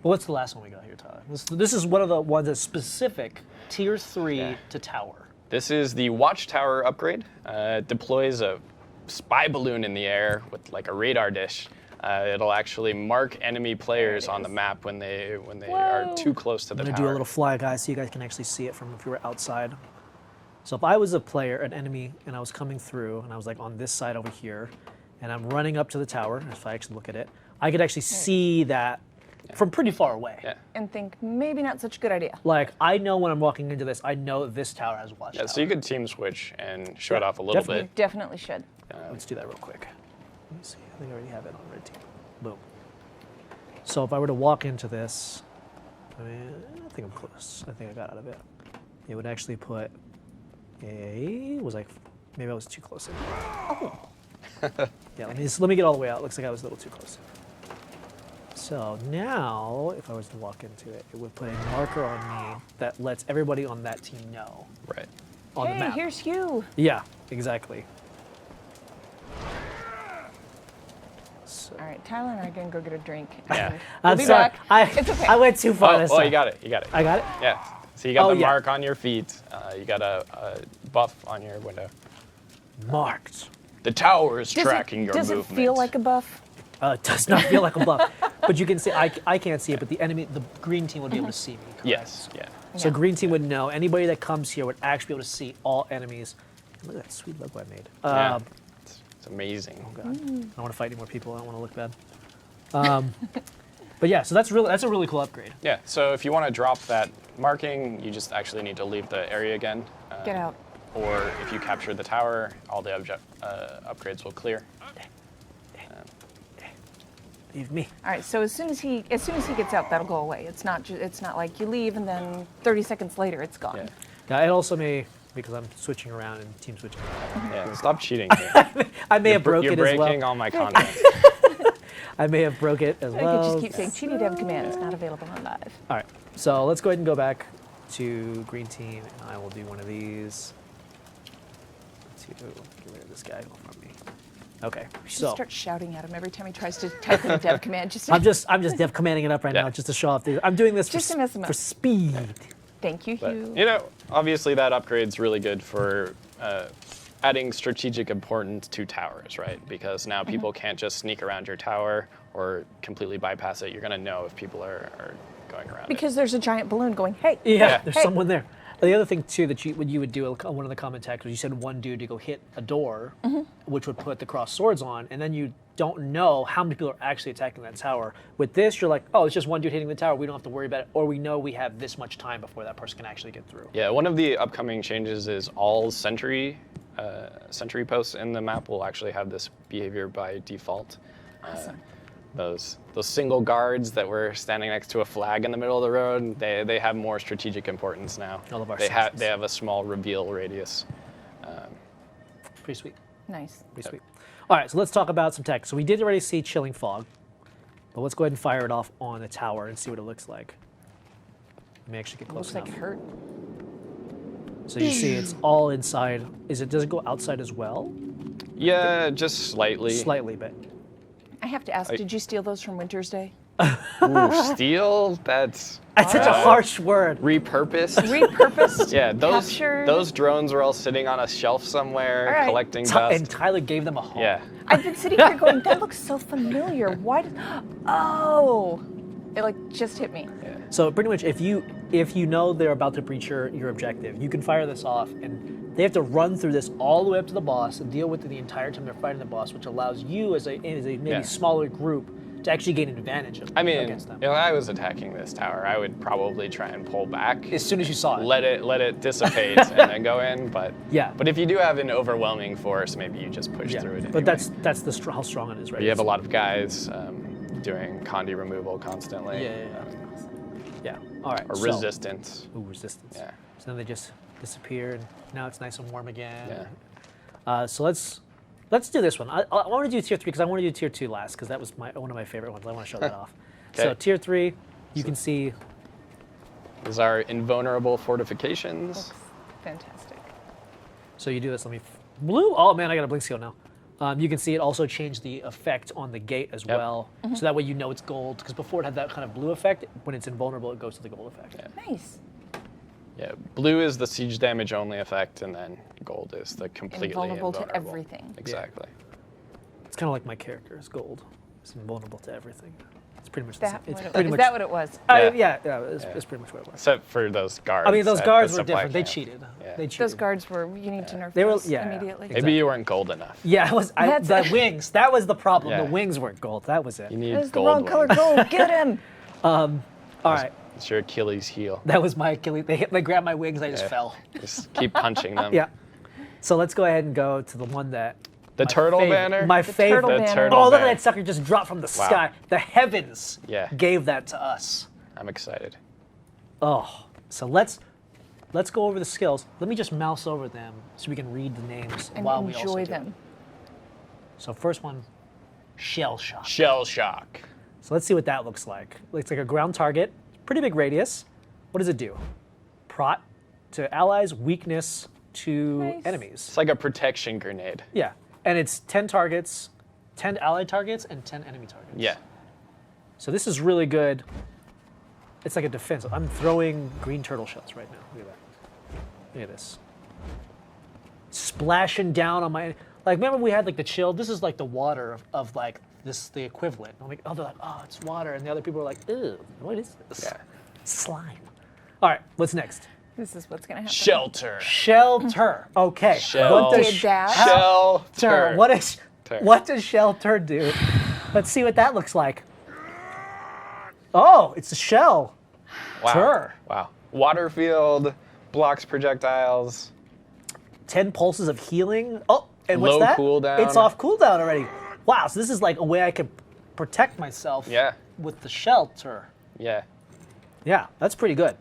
Well, what's the last one we got here, Tyler? This is one of the ones that's specific, tier 3 to tower. this is the Watchtower upgrade. It deploys a spy balloon in the air with a radar dish. It'll actually mark enemy players on the map when they are too close to the I'm tower. gonna do a little fly, guys, so you guys can actually see it from if you were outside. So if I was a player, an enemy, and I was coming through, and I was on this side over here, and I'm running up to the tower, if I actually look at it, I could actually see that from pretty far away. Yeah. And think maybe not such a good idea. I know when I'm walking into this, I know this tower has watchtower. Yeah, so you could team switch and show it Yeah, off a little definitely. bit. Definitely should. Let's do that real quick. Let me see. I think I already have it on red team. Boom. So if I were to walk into this, I think I'm close. I think I got out of it. It would actually put maybe I was too close in. Oh. Yeah, let me get all the way out. Looks like I was a little too close. So now, if I was to walk into it, it would put a marker on me that lets everybody on that team know Right. on the Hey, map. here's Hugh. Yeah, exactly. All right, Tyler and I are going to go get a drink. Yeah. and We'll I'm be sorry. back. It's okay. I went too far this Oh, time. you got it. You got it. I got it? Yeah. So you got Oh, the yeah. mark on your feet. You got a buff on your window. Marked. The tower is Does tracking your does movement. it feel like a buff? It does not feel like a buff. But you can see, I can't see it, but the green team would be able to see me, correct? Yes. Yeah. So Yeah. green team would know. Anybody that comes here would actually be able to see all enemies. Look at that sweet logo I made. Yeah. It's amazing. God. I don't want to fight any more people. I don't want to look bad. But yeah, so that's a really cool upgrade. Yeah. So if you want to drop that marking, you just actually need to leave the area again. Get out. Or if you capture the tower, all the upgrades will clear. Leave me. All right, so as soon as he gets out, that'll go away. It's not like you leave and then 30 seconds later it's gone. Yeah. Yeah, it also may, because I'm switching around and team switching around. Yeah. Stop cheating. Here. I may have broke You're it as breaking well. all my content. I may have broke it as I well. could just keep saying cheating dev commands not available on live. All right, so let's go ahead and go back to green team, and I will do one of these to get rid of this guy from me. Okay, Just so start shouting at him every time he tries to type in a dev command. Just I'm just dev commanding it up right Yeah. now just to show off. I'm doing this Just to mess him for up. speed. thank you, But Hugh. obviously that upgrade's really good for adding strategic importance to towers, right? Because now people can't just sneak around your tower or completely bypass it. You're going to know if people are going around Because there's a giant balloon going, hey. Yeah, there's hey. someone there. The other thing too that you would do on one of the comment tags was you said one dude to go hit a door, which would put the crossed swords on, and then you don't know how many people are actually attacking that tower. With this, you're like, oh, it's just one dude hitting the tower. We don't have to worry about it, or we know we have this much time before that person can actually get through. Yeah, one of the upcoming changes is all sentry posts in the map will actually have this behavior by default. Awesome. Those single guards that were standing next to a flag in the middle of the road, they have more strategic importance now. All of our they senses. have a small reveal radius. Pretty sweet. Nice. Pretty sweet. All right, so let's talk about some tech. So we did already see Chilling Fog, but let's go ahead and fire it off on the tower and see what it looks like. Let me actually get close Looks like enough. it hurt. So you see it's all inside. Does it go outside as well? Yeah, just slightly. Slightly, but I have to ask, did you steal those from Winter's Day? Ooh, steel? That's such a harsh word. repurposed. Repurposed? Yeah, Captured? those drones were all sitting on a shelf somewhere All right. collecting And dust. Tyler gave them a home. Yeah. I've been sitting here going, that looks so familiar. Why did... Oh! It like just hit me. So pretty much, if you know they're about to breach your objective, you can fire this off, and they have to run through this all the way up to the boss and deal with it the entire time they're fighting the boss, which allows you as a maybe Yeah. smaller group to actually gain an advantage against them. If I was attacking this tower, I would probably try and pull back, As soon as you saw it. let it dissipate, and then go in. But Yeah. But if you do have an overwhelming force, maybe you just push through it. Anyway. But that's how strong it is, right? You have a lot of guys doing condi removal constantly. Yeah. All right. Or so- resistance. Ooh, resistance. Yeah. So then they just disappear, and now it's nice and warm again. Yeah. So let's do this one. I want to do tier 3 because I want to do tier 2 last because that was one of my favorite ones. I want to show that off. So Okay. tier 3, you can see. These are invulnerable fortifications. Fantastic. So you do this. Let me. Blue. Oh man, I got a blink seal now. You can see it also changed the effect on the gate as well. So that way you know it's gold because before it had that kind of blue effect. When it's invulnerable, it goes to the gold effect. Yeah. Nice. Yeah, blue is the siege damage only effect, and then gold is the completely Invulnerable to invulnerable. everything. Exactly. It's kind of like my character is gold. It's invulnerable to everything. It's pretty much Is the that same. It's what it pretty was? much. Is that what it was? Yeah. It's pretty much what it was. Except for those guards. I mean, those at guards the were supply different. They camp. cheated. Yeah. They cheated. Those guards were, you need to nerf They were- those yeah, immediately. Maybe you weren't gold enough. Yeah, it was That's the wings. That was the problem. Yeah. The wings weren't gold. That was it. You need That was the gold wrong color ones. gold. Get him! All right, It's your Achilles heel. that was my Achilles. They grabbed my wings. I just Yeah. fell. Just keep punching them. Yeah. So let's go ahead and go to the one that. The my turtle favorite- banner? My The favorite. turtle The banner. turtle Oh, look at banner. that sucker just dropped from the Wow. sky. The heavens Yeah. gave that to us. I'm excited. Oh, so let's go over the skills. Let me just mouse over them so we can read the names And while we also enjoy do them. it. So first one, Shell Shock. Shell shock. So let's see what that looks like. Looks like a ground target, pretty big radius. What does it do? Prot to allies, weakness to Nice. enemies. It's like a protection grenade. Yeah, and it's 10 targets, 10 allied targets, and 10 enemy targets. Yeah. So this is really good. It's like a defense. I'm throwing green turtle shells right now. Look at that. Look at this. Splashing down on my. Like, remember we had like the chill? This is like the water of like this, the equivalent. I'm like, oh, they're like, oh, it's water. And the other people are like, ew, what is this? Yeah. Slime. All right, what's next? This is what's going to happen. Shelter. Shelter. Okay. Shell. What does Did that. Shelter. What does shelter do? Let's see what that looks like. Oh, it's a shell. Wow. Tur. Wow. Water field, blocks projectiles. 10 pulses of healing. Oh, and what's Low that? cooldown. It's off cooldown already. Wow, so this is like a way I can protect myself Yeah. with the shelter. Yeah. Yeah, that's pretty good.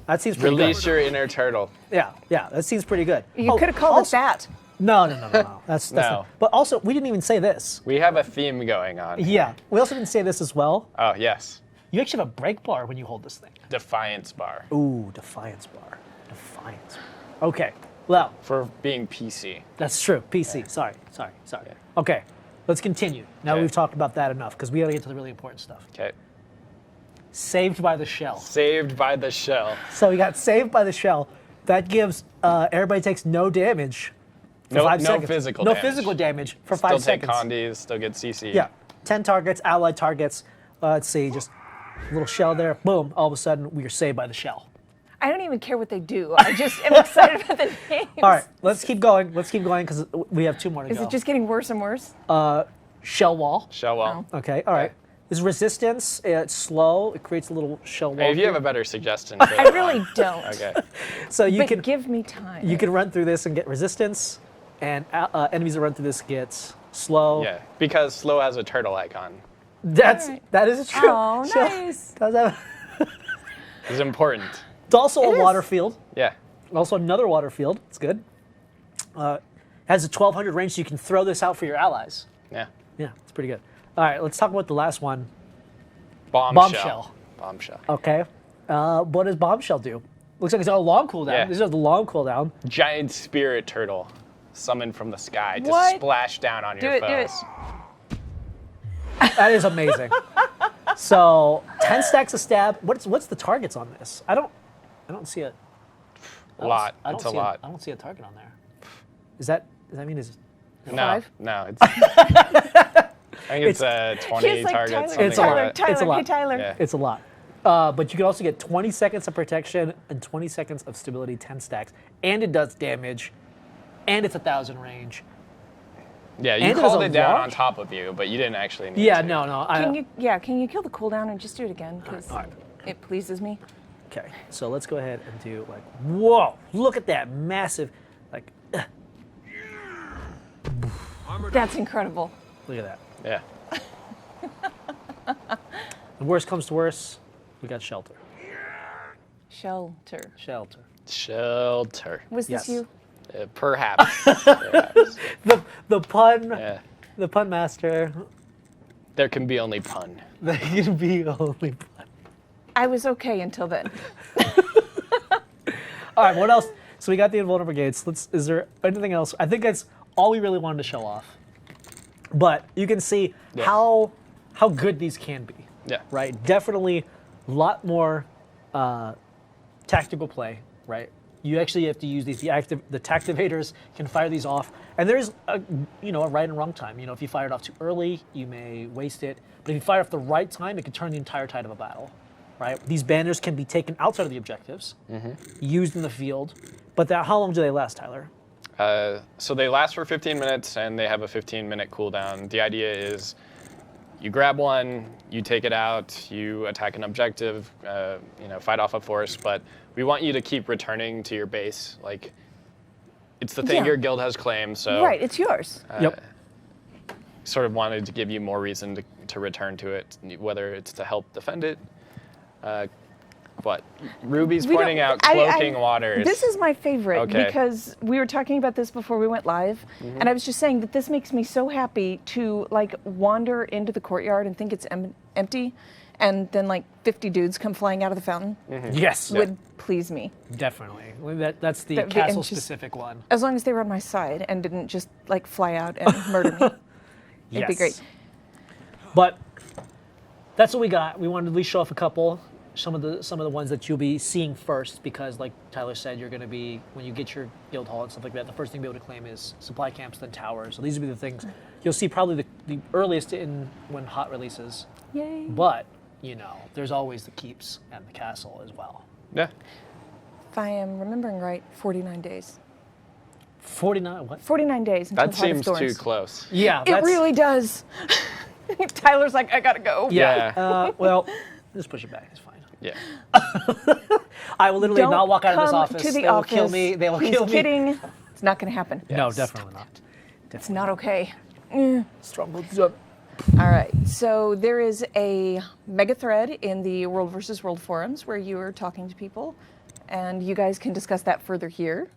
That seems pretty Release good. your inner turtle. Yeah, that seems pretty good. You could have called also, it that. No. That's No. not. But also, we didn't even say this. We have a theme going on. Yeah, we also didn't say this as well. Oh, yes. You actually have a break bar when you hold this thing. Defiance bar. Ooh, Defiance bar. Defiance. Okay, well, For being PC. that's true. PC. Sorry. Okay, let's continue. Now Okay. we've talked about that enough because we got to get to the really important stuff. Okay. Saved by the shell. Saved by the shell. So we got saved by the shell. That gives everybody takes no damage for No- 5 no seconds. physical no damage. physical damage for Still 5 take seconds. condis, still get CC. Yeah, 10 targets, allied targets. Let's see, just a little shell there. Boom! All of a sudden, we are saved by the shell. I don't even care what they do. I just am excited about the names. All right, let's keep going. Let's keep going because we have 2 more to Is go. it just getting worse and worse? Shell wall. Shell wall. Okay, all right. This is resistance. It's slow. It creates a little shell wall. Hey, if you here. have a better suggestion. For I really don't. Okay. So you But can give me time. you can run through this and get resistance, and enemies that run through this get slow. Yeah, because slow has a turtle icon. That is true. Oh, Shell nice. does have. It's important. It's also It a is. water field. Yeah. Also another water field. It's good. Has a 1200 range, so you can throw this out for your allies. Yeah. Yeah, it's pretty good. All right, let's talk about the last one. Bombshell. Bombshell. Okay. What does bombshell do? Looks like it's got a long cooldown. Yeah. These are the long cooldown. Giant spirit turtle summoned from the sky to What? splash down on Do your it, do it. foes. That is amazing. So 10 stacks of stab. What's the targets on this? I don't see it. A lot. I don't It's a see lot. I don't see a target on there. Does that mean is No, 5? no. It's, I think it's 20 She's like, targets. Tyler, something It's a like lot. Tyler, that. Tyler, It's a lot. hey, Tyler. Yeah. it's a lot. But you can also get 20 seconds of protection and 20 seconds of stability, 10 stacks, and it does damage, and it's 1,000 range. Yeah, you And it has called a it down launch? on top of you, but you didn't actually need Yeah, to. no. Can you kill the cooldown and just do it again? Because all right. it pleases me. Okay, so let's go ahead and do like, whoa, look at that massive, like, That's incredible. look at that. Yeah. The worst comes to worst, we got shelter. Shelter. Shelter. Shelter. Was Yes. this you? Perhaps. Perhaps. The pun, Yeah. the pun master. There can be only pun. There can be only pun. I was okay until then. All right, what else? So we got the invulnerable gates. Is there anything else? I think that's all we really wanted to show off. But you can see Yeah. how good these can be. Yeah. Right? Definitely a lot more tactical play, right? You actually have to use these. The tactivators can fire these off, and there's a right and wrong time. If you fire it off too early, you may waste it. But if you fire off the right time, it can turn the entire tide of a battle, right? These banners can be taken outside of the objectives, used in the field. But how long do they last, Tyler? So they last for 15 minutes, and they have a 15-minute cooldown. The idea is you grab one, you take it out, you attack an objective, fight off a force, but we want you to keep returning to your base. Like, it's the thing Yeah. your guild has claimed, so Right, it's yours. Yep. sort of wanted to give you more reason to return to it, whether it's to help defend it. What? Ruby's We don't- pointing out I- cloaking waters. This is my favorite Okay. because we were talking about this before we went live, and I was just saying that this makes me so happy to like wander into the courtyard and think it's empty, and then like 50 dudes come flying out of the fountain. Yes, Would please me, definitely. That's the That'd be- and just- castle-specific one. as long as they were on my side and didn't just like fly out and murder me. It'd be great. But that's what we got. We wanted to at least show off a couple. Some of the ones that you'll be seeing first, because like Tyler said, you're going to be, when you get your guild hall and stuff like that, the first thing you'll be able to claim is supply camps, then towers. So these will be the things you'll see probably the earliest when hot releases. Yay! But there's always the keeps and the castle as well. Yeah. If I am remembering right, 49 days. 49 what? 49 days until That Heart of seems too Thorns. close. Yeah, It really does. Tyler's like, I gotta go. Yeah. Well, just push it back. It's fine. Yeah. I will literally Don't not walk out of this come office. to the They will office. kill me. They will He's kill me. kidding. It's not gonna happen. No, definitely not. It's not okay. Struggle. All right, so there is a mega thread in the World versus World forums where you are talking to people, and you guys can discuss that further here.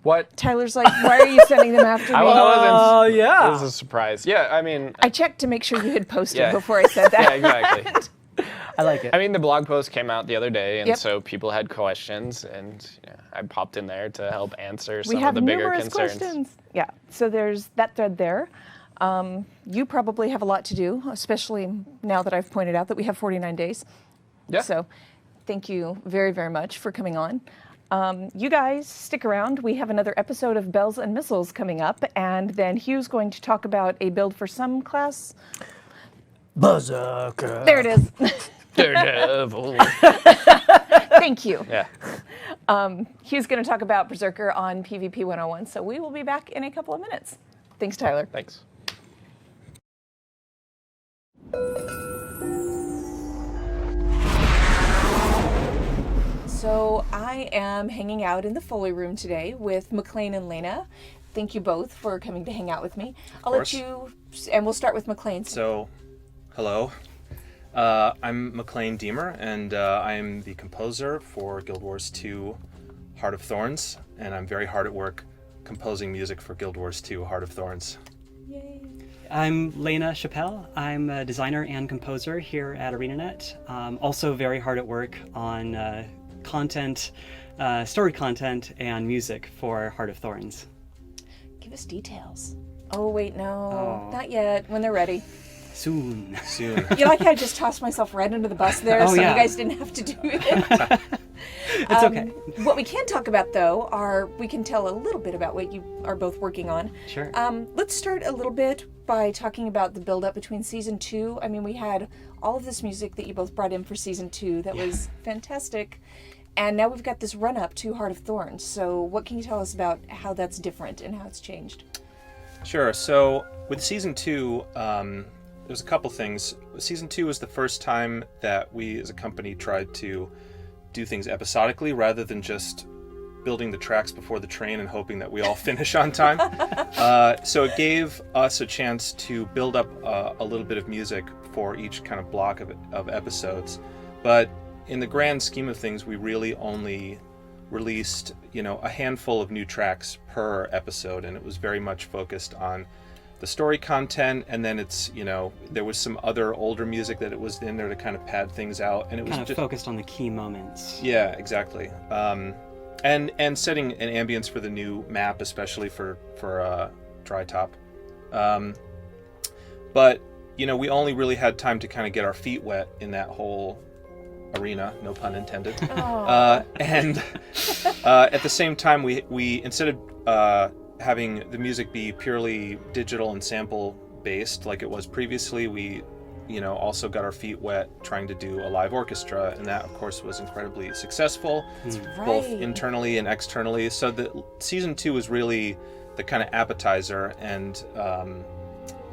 What? Tyler's like, why are you sending them after me? I wasn't. Oh, yeah. It was a surprise. Yeah, I mean. I checked to make sure you had posted Yeah. before I said that. Yeah, exactly. I like it. I mean, the blog post came out the other day, and Yep. so people had questions, and I popped in there to help answer We some have of the bigger numerous concerns. questions. Yeah, so there's that thread there. You probably have a lot to do, especially now that I've pointed out that we have 49 days. Yeah. So thank you very, very much for coming on. You guys stick around. We have another episode of Bells and Missiles coming up, and then Hugh's going to talk about a build for some class. Berserker. There it is. Daredevil. Thank Thank you. Yeah. Hugh's going to talk about Berserker on PvP 101, so we will be back in a couple of minutes. Thanks, Tyler. Thanks. So I am hanging out in the Foley room today with McLean and Lena. Thank you both for coming to hang out with me. I'll let you, and we'll start with McLean. So, hello. I'm McLean Deemer, and I'm the composer for Guild Wars 2 Heart of Thorns, and I'm very hard at work composing music for Guild Wars 2 Heart of Thorns. Yay. I'm Lena Chappelle. I'm a designer and composer here at ArenaNet. Also very hard at work on content, story content, and music for Heart of Thorns. Give us details. Oh, wait, no. Oh. Not yet. When they're ready. Soon. Soon. You like how I just tossed myself right under the bus there, so yeah. you guys didn't have to do it? It's okay. What we can talk about, though, are we can tell a little bit about what you are both working on. Sure. Let's start a little bit by talking about the build-up between Season 2. I mean, we had all of this music that you both brought in for Season 2 that was fantastic. And now we've got this run-up to Heart of Thorns. So what can you tell us about how that's different and how it's changed? Sure. So, with Season 2, there's a couple things. Season 2 was the first time that we as a company tried to do things episodically rather than just building the tracks before the train and hoping that we all finish on time. So it gave us a chance to build up a little bit of music for each kind of block of episodes. But in the grand scheme of things, we really only released, a handful of new tracks per episode, and it was very much focused on the story content, and then it's, there was some other older music that it was in there to kind of pad things out, and it was Kind of just focused on the key moments. Yeah, exactly. And setting an ambience for the new map, especially for Dry Top. But we only really had time to kind of get our feet wet in that whole arena, no pun intended. And at the same time, we instead of having the music be purely digital and sample based like it was previously, we also got our feet wet trying to do a live orchestra, and that of course was incredibly successful, both internally and externally. So the Season 2 was really the kind of appetizer, and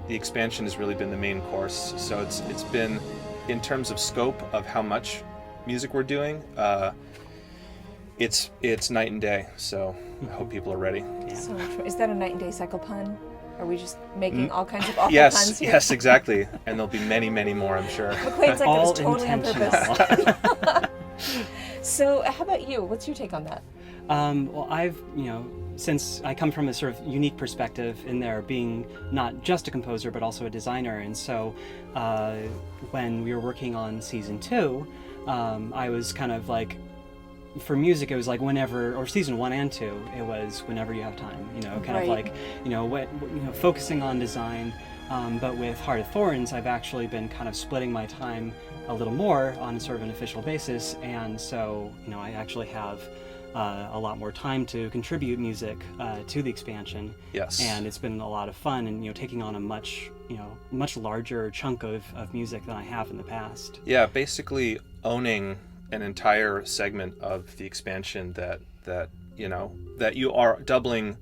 the expansion has really been the main course. So it's been, in terms of scope of how much music we're doing, it's night and day. So I hope people are ready. So is that a night and day cycle pun? Are we just making all kinds of awful puns here? Yes, exactly. And there'll be many, many more, I'm sure. McLean's like, it was All totally on intentional. purpose. So how about you? What's your take on that? Well, I've, since I come from a sort of unique perspective in there, being not just a composer, but also a designer. And so when we were working on Season 2, I was kind of like, for music, it was like whenever, or Season 1 and 2, it was whenever you have time, kind of like, focusing on design. But with Heart of Thorns, I've actually been kind of splitting my time a little more on sort of an official basis. And so, I actually have a lot more time to contribute music to the expansion. Yes. And it's been a lot of fun, and taking on a much larger chunk of music than I have in the past. Yeah, basically owning an entire segment of the expansion that you are doubling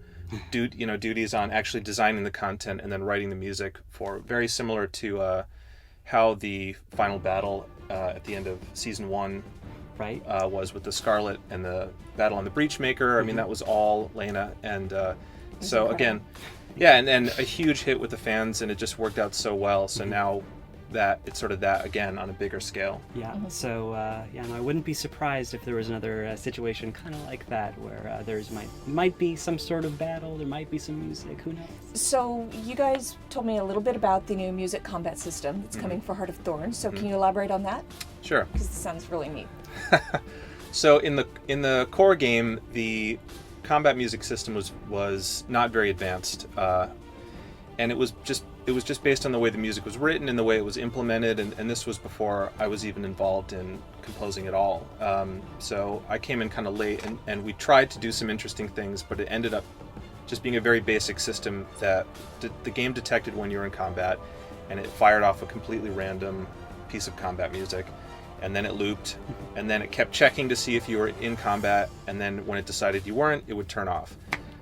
duties on actually designing the content and then writing the music for, very similar to how the final battle at the end of Season 1 Right. Was with the Scarlet and the battle on the Breachmaker. I mean, that was all Lena, and so again, yeah, and a huge hit with the fans, and it just worked out so well. So now that it's sort of that again on a bigger scale. Yeah. So and I wouldn't be surprised if there was another situation kind of like that, where there's might be some sort of battle. There might be some music. Who knows? So you guys told me a little bit about the new music combat system that's coming for Heart of Thorns. So can you elaborate on that? Sure. Because it sounds really neat. So in the core game, the combat music system was not very advanced, and it was just based on the way the music was written and the way it was implemented, and this was before I was even involved in composing at all. So I came in kind of late, and we tried to do some interesting things, but it ended up just being a very basic system that the game detected when you were in combat, and it fired off a completely random piece of combat music. and then it looped, and then it kept checking to see if you were in combat, and then when it decided you weren't, it would turn off,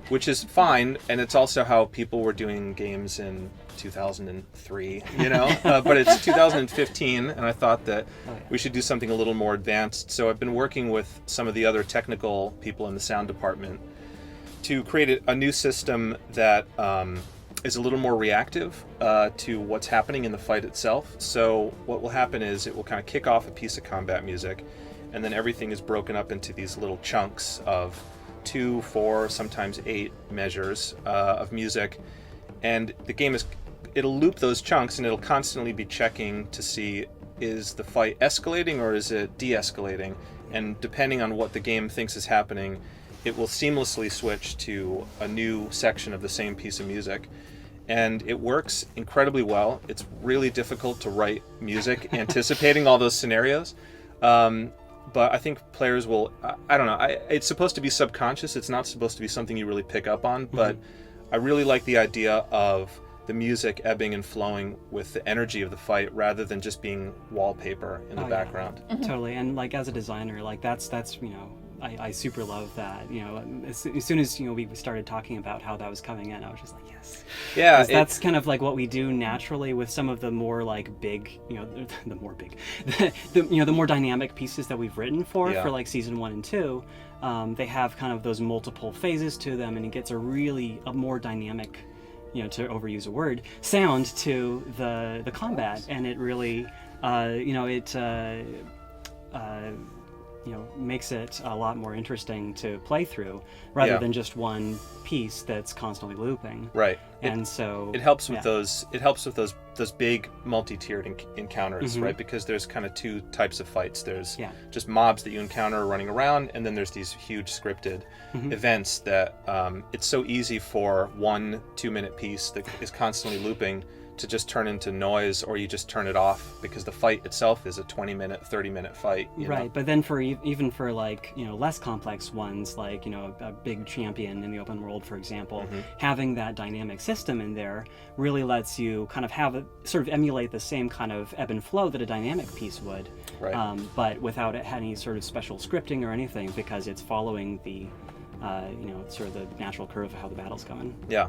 which is fine, and it's also how people were doing games in 2003, you know, but it's 2015, and I thought that we should do something a little more advanced. So I've been working with some of the other technical people in the sound department to create a new system that is a little more reactive to what's happening in the fight itself. So what will happen is it will kind of kick off a piece of combat music, and then everything is broken up into these little chunks of 2, 4, sometimes 8 measures of music, and the game it'll loop those chunks, and it'll constantly be checking to see, is the fight escalating or is it de-escalating, and depending on what the game thinks is happening, it will seamlessly switch to a new section of the same piece of music. And it works incredibly well. It's really difficult to write music anticipating all those scenarios. But I think players will, I don't know, it's supposed to be subconscious. It's not supposed to be something you really pick up on, but I really like the idea of the music ebbing and flowing with the energy of the fight rather than just being wallpaper in the background. Yeah. Totally. And like as a designer, like that's you know, I super love that. You know, as soon as, you know, we started talking about how that was coming in, I was just like, yes. Yeah. That's kind of like what we do naturally with some of the more like big, you know, the more big, you know, the more dynamic pieces that we've written for like season 1 and 2. They have kind of those multiple phases to them, and it gets a more dynamic, you know, to overuse a word, sound to the combat, and it really, you know, it you know, makes it a lot more interesting to play through rather than just one piece that's constantly looping. Right. And so it helps with those big multi-tiered encounters, right? Because there's kind of 2 types of fights. There's just mobs that you encounter running around, and then there's these huge scripted events that it's so easy for 1 2-minute piece that is constantly looping to just turn into noise, or you just turn it off because the fight itself is a 20-minute, 30-minute fight. You know? But then for even for like, you know, less complex ones, like, you know, a big champion in the open world, for example, having that dynamic system in there really lets you kind of have sort of emulate the same kind of ebb and flow that a dynamic piece would, but without it any sort of special scripting or anything, because it's following the, you know, sort of the natural curve of how the battle's going. Yeah.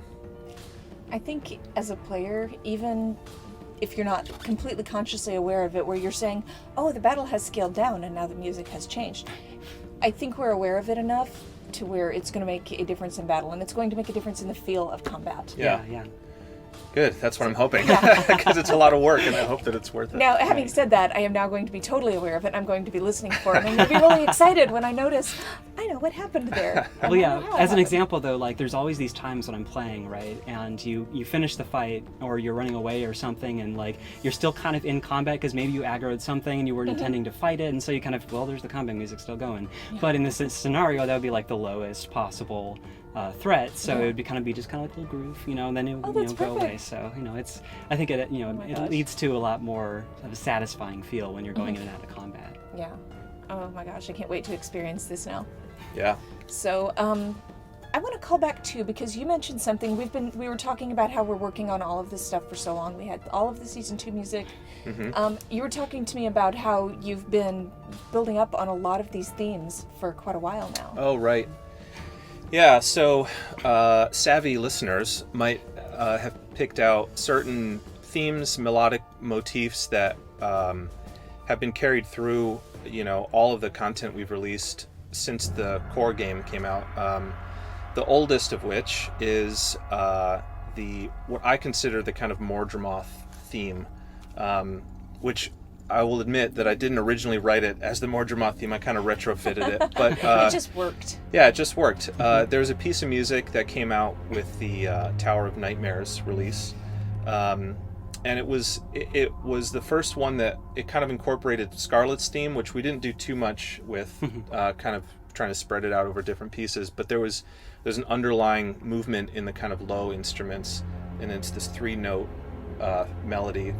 I think as a player, even if you're not completely consciously aware of it, where you're saying, oh, the battle has scaled down and now the music has changed, I think we're aware of it enough to where it's going to make a difference in battle, and it's going to make a difference in the feel of combat. Yeah. Good. That's what I'm hoping, because it's a lot of work, and I hope that it's worth it. Now, having said that, I am now going to be totally aware of it. I'm going to be listening for it, and I'm going to be really excited when I notice, I know what happened there. Well, yeah, as an example, though, like there's always these times when I'm playing, right, and you finish the fight, or you're running away or something, and like you're still kind of in combat because maybe you aggroed something and you weren't intending to fight it, and so you kind of, well, there's the combat music still going. But in this scenario, that would be like the lowest possible threat, so it would be kind of like a little groove, you know, and then it would, you know, go away. So, you know, I think it, you know, it leads to a lot more of a satisfying feel when you're going in and out of combat. Yeah. Oh my gosh, I can't wait to experience this now. Yeah. So, I want to call back too, because you mentioned something. We were talking about how we're working on all of this stuff for so long. We had all of the season 2 music. You were talking to me about how you've been building up on a lot of these themes for quite a while now. Oh, right. Yeah, so savvy listeners might have picked out certain themes, melodic motifs that have been carried through, you know, all of the content we've released since the core game came out. The oldest of which is what I consider the kind of Mordremoth theme, which I will admit that I didn't originally write it as the Mordremoth theme. I kind of retrofitted it, but it just worked. Yeah, it just worked. There was a piece of music that came out with the Tower of Nightmares release, and it was the first one that it kind of incorporated Scarlet's theme, which we didn't do too much with, kind of trying to spread it out over different pieces. But there's an underlying movement in the kind of low instruments, and it's this 3-note melody.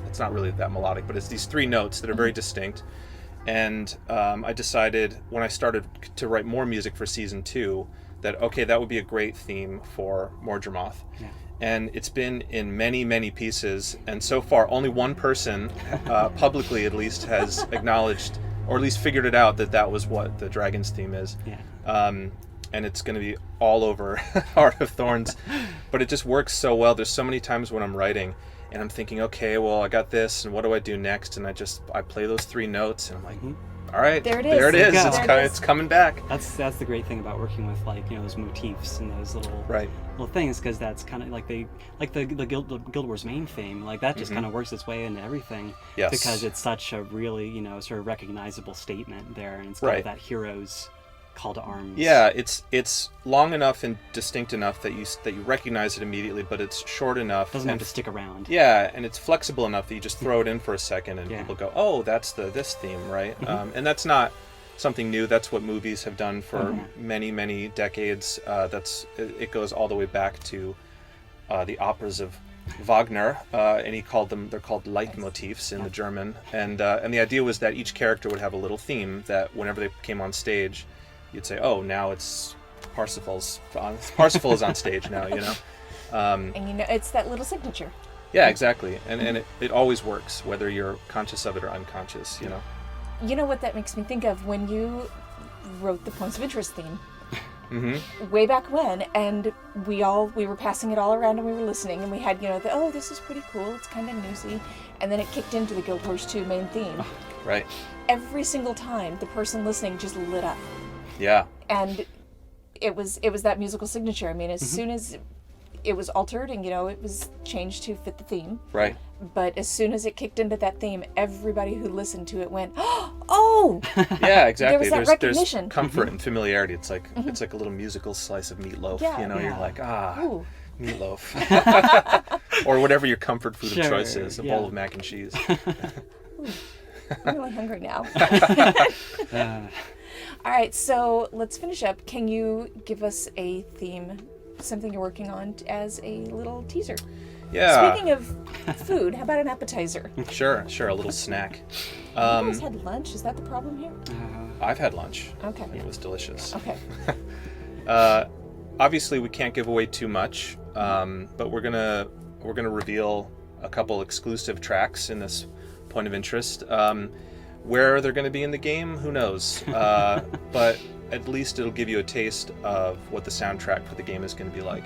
It's not really that melodic, but it's these 3 notes that are very distinct. And I decided when I started to write more music for season 2 that, okay, that would be a great theme for Mordremoth. and it's been in many, many pieces. And so far, only one person, publicly at least, has acknowledged, or at least figured it out, that was what the Dragon's theme is. Yeah. And it's going to be all over Heart of Thorns. But it just works so well. There's so many times when I'm writing, and I'm thinking, okay, well, I got this, and what do I do next? And I play those 3 notes, and I'm like, all right, There it is. there it is. Go. It's coming back. That's the great thing about working with those motifs and those little things, because that's kind of like the Guild Wars main theme, like that just kind of works its way into everything. Yes. Because it's such a really sort of recognizable statement there, and it's kind of that hero's call to arms. Yeah, it's long enough and distinct enough that you recognize it immediately, but it's short enough. Doesn't have to stick around. Yeah, and it's flexible enough that you just throw it in for a second, and people go, "Oh, that's this theme, right?" And that's not something new. That's what movies have done for many, many decades. It goes all the way back to the operas of Wagner, and they're called Leitmotifs in the German. And the idea was that each character would have a little theme that whenever they came on stage, you'd say, "Oh, now it's Parsifal is on stage now," And it's that little signature. Yeah, exactly. And it always works, whether you're conscious of it or unconscious, You know what that makes me think of? When you wrote the Points of Interest theme. Way back when, and we were passing it all around and we were listening, and we had, oh, this is pretty cool, it's kind of newsy, and then it kicked into the Guild Wars 2 main theme. Right. Every single time, the person listening just lit up. Yeah. And it was that musical signature. I mean, as soon as it was altered and, it was changed to fit the theme. Right. But as soon as it kicked into that theme, everybody who listened to it went, "Oh!" Yeah, exactly. There was that recognition. There's comfort and familiarity. It's like it's like a little musical slice of meatloaf. Yeah. You're like, Ooh. meatloaf, or whatever your comfort food of choice is. A bowl of mac and cheese. I'm really hungry now. All right, so let's finish up. Can you give us a theme, something you're working on, as a little teaser? Yeah. Speaking of food, how about an appetizer? Sure. A little snack. You guys had lunch. Is that the problem here? I've had lunch. Okay. It was delicious. Okay. Obviously, we can't give away too much, but we're gonna reveal a couple exclusive tracks in this Point of Interest. Where they're going to be in the game, who knows? But at least it'll give you a taste of what the soundtrack for the game is going to be like.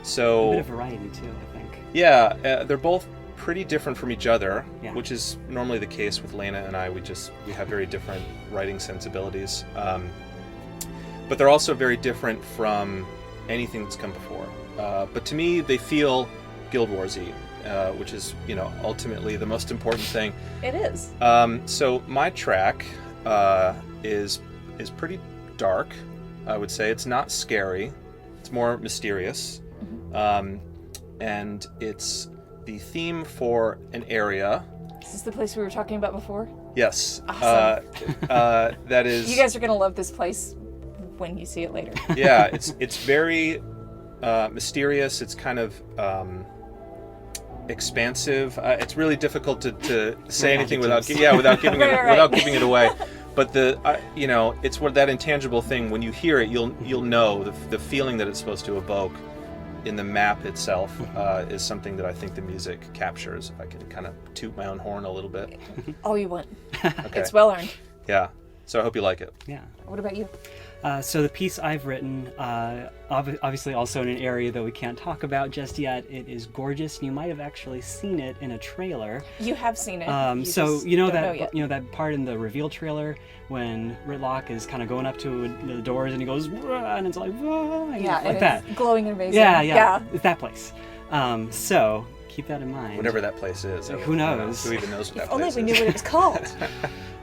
So A bit of variety too, I think. Yeah, they're both pretty different from each other, which is normally the case with Lena and I. We have very different writing sensibilities, but they're also very different from anything that's come before. But to me, they feel Guild Wars-y, which is ultimately the most important thing. It is. So my track is pretty dark, I would say. It's not scary. It's more mysterious. And it's the theme for an area. Is this the place we were talking about before? Yes. Awesome. That is. You guys are going to love this place when you see it later. Yeah, it's very mysterious. It's kind of expansive. It's really difficult to say anything without giving it away. But it's what that intangible thing. When you hear it, you'll know the feeling that it's supposed to evoke in the map itself is something that I think the music captures. If I could kind of toot my own horn a little bit. All you want. Okay. It's well earned. Yeah. So I hope you like it. Yeah. What about you? So the piece I've written, obviously also in an area that we can't talk about just yet, it is gorgeous. You might have actually seen it in a trailer. You have seen it. That part in the reveal trailer when Ritlock is kind of going up to the doors and he goes, and it's like, like that. It's glowing and amazing. Yeah. It's that place. So keep that in mind. Whatever that place is. Who knows? Who even knows what that Only place is? Only we knew what it was called.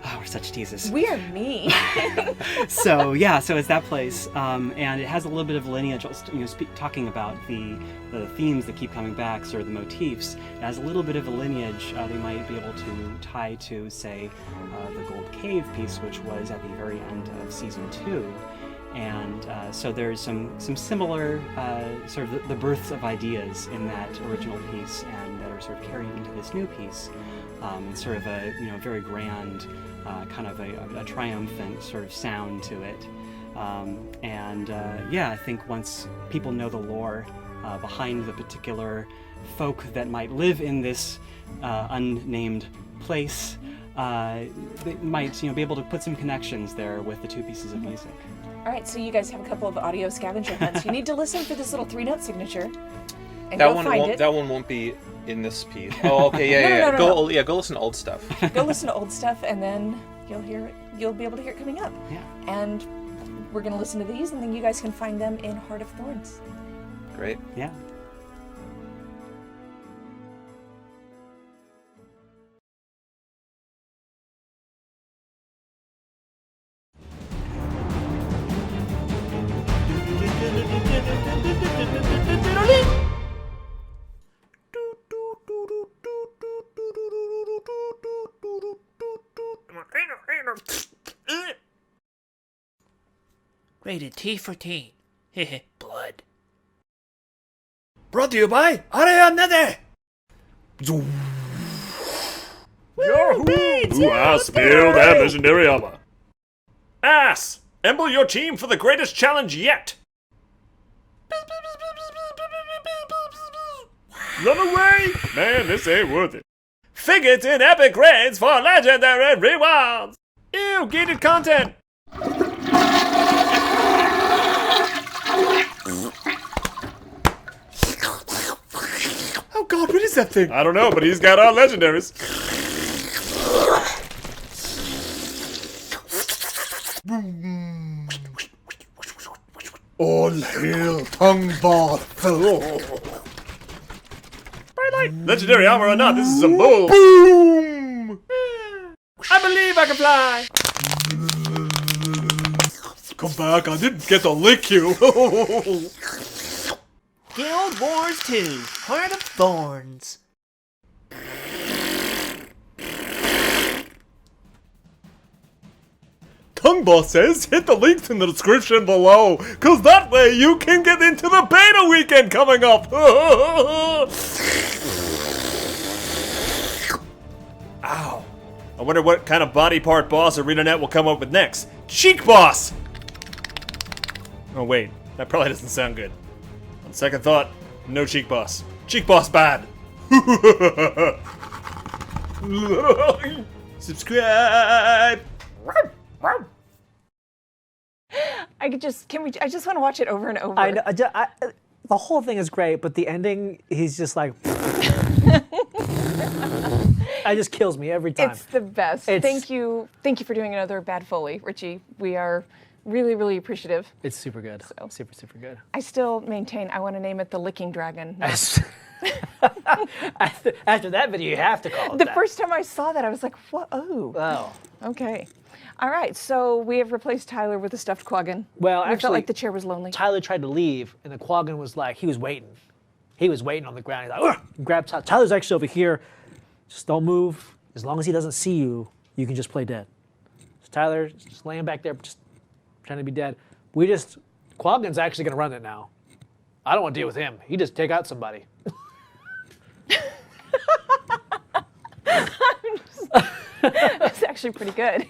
Oh, we're such teases. We are mean. So it's that place, and it has a little bit of lineage. Talking about the themes that keep coming back, sort of the motifs. It has a little bit of a lineage they might be able to tie to, say, the Gold Cave piece, which was at the very end of season 2. And so there's some similar sort of the births of ideas in that original piece, and that are sort of carried into this new piece. Sort of a very grand, kind of a triumphant sort of sound to it. I think once people know the lore behind the particular folk that might live in this unnamed place. They might, be able to put some connections there with the two pieces of music. All right, so you guys have a couple of audio scavenger hunts. You need to listen for this little 3-note signature. And That go one find won't. it. That one won't be in this piece. Oh, okay, yeah. No. Go listen to old stuff. Go listen to old stuff, and then you'll hear it. You'll be able to hear it coming up. Yeah. And we're gonna listen to these, and then you guys can find them in Heart of Thorns. Great. Yeah. Rated T for teen. Blood. Brought to you by Arianede! Yahoo! Who has spilled that legendary armor? Ass! Emble your team for the greatest challenge yet! Run away! Man, this ain't worth it. Figures in epic grades for legendary rewards! Ew, gated content! Oh god, what is that thing? I don't know, but he's got our legendaries. All hail tongue ball. Bright light. Legendary armor or not, this is some bull. Boom! I believe I can fly. Come back, I didn't get to lick you. Guild Wars 2. Heart of Thorns. Tongue Boss says hit the links in the description below, cause that way you can get into the beta weekend coming up! Ow. I wonder what kind of body part boss ArenaNet will come up with next. Cheek Boss! Oh wait, that probably doesn't sound good. On second thought, no Cheek Boss. Cheek Boss bad! Subscribe! I just want to watch it over and over. I know, the whole thing is great, but the ending, he's just like, it just kills me every time. It's the best. Thank you for doing another bad Foley, Richie. We are really, really appreciative. It's super good. Super, super good. I still maintain I want to name it the Licking Dragon. After that video, you have to call it The that. first time I saw that, I was like, "What? Oh, okay." All right, so we have replaced Tyler with a stuffed Quaggan. Well, we actually, felt like the chair was lonely. Tyler tried to leave, and the Quaggan was like, he was waiting. He was waiting on the ground. He's like, grab Tyler. Tyler's actually over here. Just don't move. As long as he doesn't see you, you can just play dead. So Tyler just laying back there, just trying to be dead. Quaggan's actually going to run it now. I don't want to deal with him. He just take out somebody. That's actually pretty good.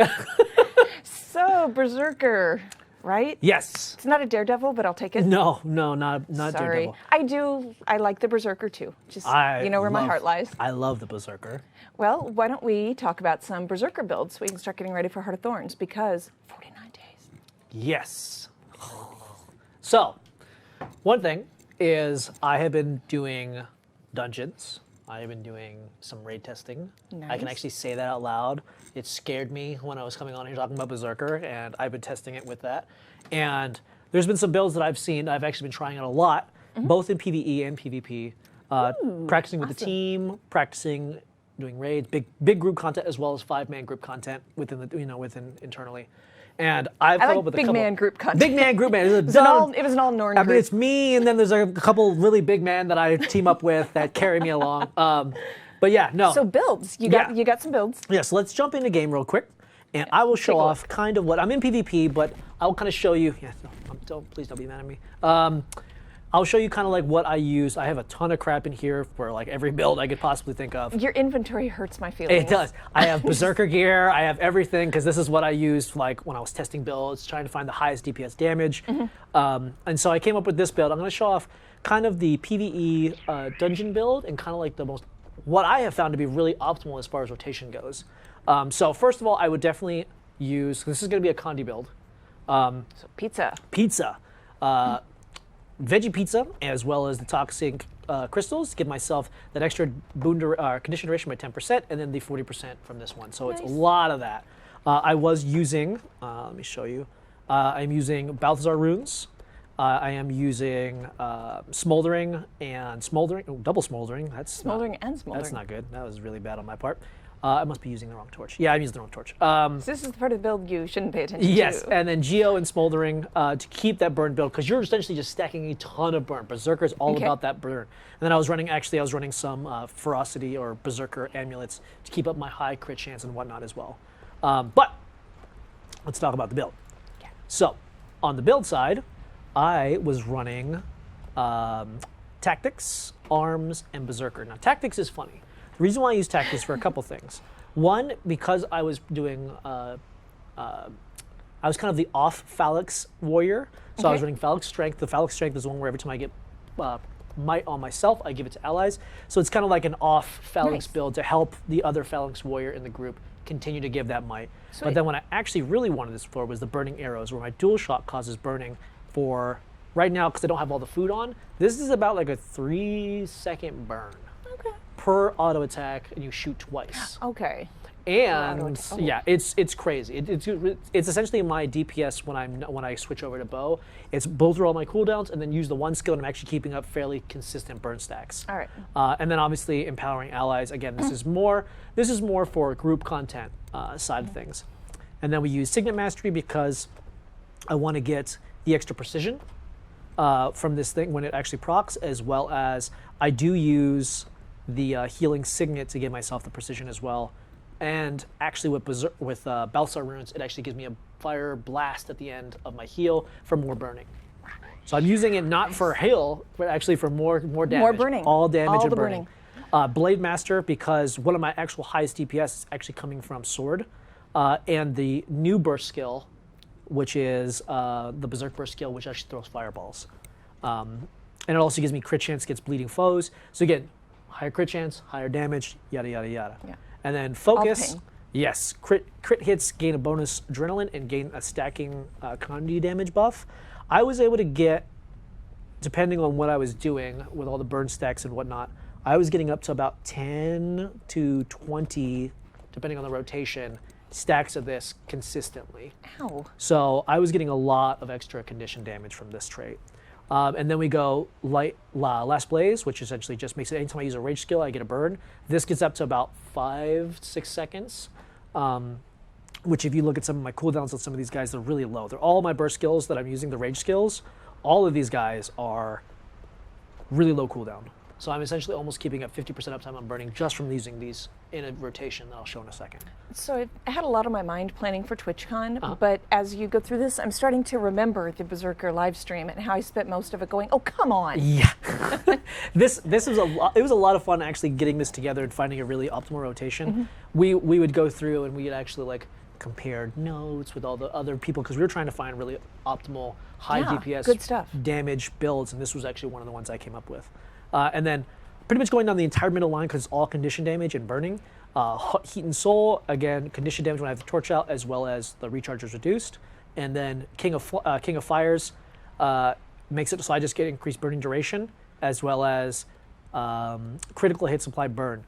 So, Berserker, right? Yes. It's not a Daredevil, but I'll take it. No, not Sorry. Daredevil. I like the Berserker too. Just, you know where my heart lies. I love the Berserker. Well, why don't we talk about some Berserker builds so we can start getting ready for Heart of Thorns, because 49 days. Yes. So, one thing is I have been doing dungeons. I have been doing some raid testing. I can Nice. actually say that out loud. It scared me when I was coming on here talking about Berserker, and I've been testing it with that. And there's been some builds that I've seen. I've actually been trying out a lot, both in PvE and PvP. Practicing with the team, practicing doing raids, big group content as well as 5-man group content within within internally. And I've I come like up with big a couple man group content. Big man group man. It was an all Norn I mean, group. it's me, and then there's a couple really big men that I team up with that carry me along. But yeah, no. So builds, you Yeah. got some builds. Yeah, so let's jump into game real quick, and I will show off kind of what I'm in PvP, but I'll kind of show you. Yeah, please don't be mad at me. I'll show you kind of like what I use. I have a ton of crap in here for like every build I could possibly think of. Your inventory hurts my feelings. It does. I have Berserker gear. I have everything because this is what I used like when I was testing builds, trying to find the highest DPS damage. And so I came up with this build. I'm going to show off kind of the PvE dungeon build and kind of like what I have found to be really optimal as far as rotation goes. So first of all, I would definitely use, this is going to be a Condi build. So pizza. Veggie pizza, as well as the toxic crystals, give myself that extra condition duration by 10%, and then the 40% from this one. So it's a lot of that. I was using, let me show you, I'm using Balthazar runes. I am using smoldering and smoldering, double smoldering. Smoldering and smoldering. That's not good. That was really bad on my part. I must be using the wrong torch. Yeah, I'm using the wrong torch. So this is the part of the build you shouldn't pay attention to. Yes, and then Geo and Smoldering to keep that burn build, because you're essentially just stacking a ton of burn. Berserker is all about that burn. And then I was running some Ferocity or Berserker amulets to keep up my high crit chance and whatnot as well. But let's talk about the build. Yeah. So on the build side, I was running Tactics, Arms, and Berserker. Now Tactics is funny. The reason why I use Tactics for a couple things. One, because I was doing, I was kind of the off Phalanx warrior. So I was running Phalanx Strength. The Phalanx Strength is the one where every time I get might on myself, I give it to allies. So it's kind of like an off Phalanx build to help the other Phalanx warrior in the group continue to give that might. Sweet. But then what I actually really wanted this for was the burning arrows, where my dual shot causes burning for, right now, because I don't have all the food on, this is about like a 3-second burn. Per auto attack, and you shoot twice. Okay. And yeah, it's crazy. It's essentially my DPS when I switch over to bow. It's both roll my cooldowns and then use the one skill, and I'm actually keeping up fairly consistent burn stacks. All right. And then obviously empowering allies. Again, this is more for group content side of things. And then we use Signet Mastery because I want to get the extra precision from this thing when it actually procs, as well as I do use the healing signet to give myself the precision as well. And actually with Balthazar runes, it actually gives me a fire blast at the end of my heal for more burning. So I'm using it not for heal, but actually for more damage. More burning. All damage All and the burning. Blade Master, because one of my actual highest DPS is actually coming from Sword. And the new burst skill, which is the Berserk burst skill, which actually throws fireballs. And it also gives me crit chance against bleeding foes. So again, higher crit chance, higher damage, yada, yada, yada. Yeah. And then focus. pain. Yes, crit hits gain a bonus adrenaline and gain a stacking Condi damage buff. I was able to get, depending on what I was doing with all the burn stacks and whatnot, I was getting up to about 10 to 20, depending on the rotation, stacks of this consistently. Ow. So I was getting a lot of extra condition damage from this trait. And then we go Last Blaze, which essentially just makes it anytime I use a rage skill, I get a burn. This gets up to about 5-6 seconds, which if you look at some of my cooldowns on some of these guys, they're really low. They're all my burst skills that I'm using, the rage skills. All of these guys are really low cooldown. So I'm essentially almost keeping up 50% uptime on burning just from using these in a rotation that I'll show in a second. So I had a lot on my mind planning for TwitchCon, but as you go through this, I'm starting to remember the Berserker live stream and how I spent most of it going, oh, come on. Yeah. this was a lot. It was a lot of fun actually getting this together and finding a really optimal rotation. We would go through and we'd actually like compare notes with all the other people because we were trying to find really optimal high DPS good stuff. damage builds, and this was actually one of the ones I came up with. And then pretty much going down the entire middle line because it's all condition damage and burning. Heat and Soul, again, condition damage when I have the torch out, as well as the recharge is reduced. And then King of Fires makes it so I just get increased burning duration, as well as critical hit supply burn.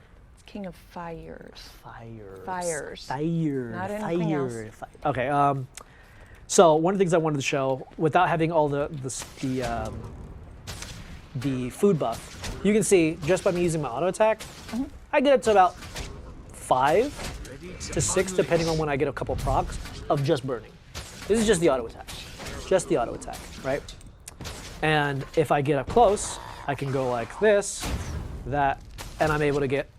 King of Fires. Fires. Not anything else. Okay. So one of the things I wanted to show, without having all the food buff, you can see just by me using my auto attack, I get up to about 5 to 6, depending on when I get a couple procs of just burning. This is just the auto attack, right? And if I get up close, I can go like this, that, and I'm able to get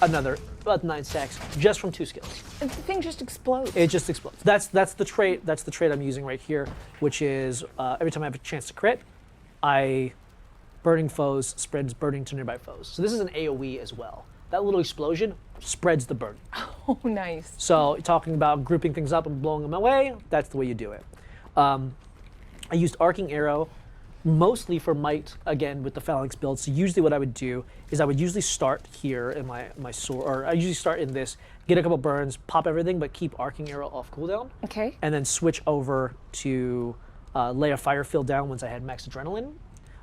another about 9 stacks just from 2 skills. And the thing just explodes. It just explodes. That's the trait. That's the trait I'm using right here, which is every time I have a chance to crit, burning foes spreads burning to nearby foes. So this is an AoE as well. That little explosion spreads the burn. Oh, nice. So talking about grouping things up and blowing them away, that's the way you do it. I used Arcing Arrow mostly for might, again, with the phalanx build. So usually what I would do is I would usually start here in my sword, or I usually start in this, get a couple burns, pop everything, but keep arcing arrow off cooldown. Okay. And then switch over to lay a fire field down once I had max adrenaline.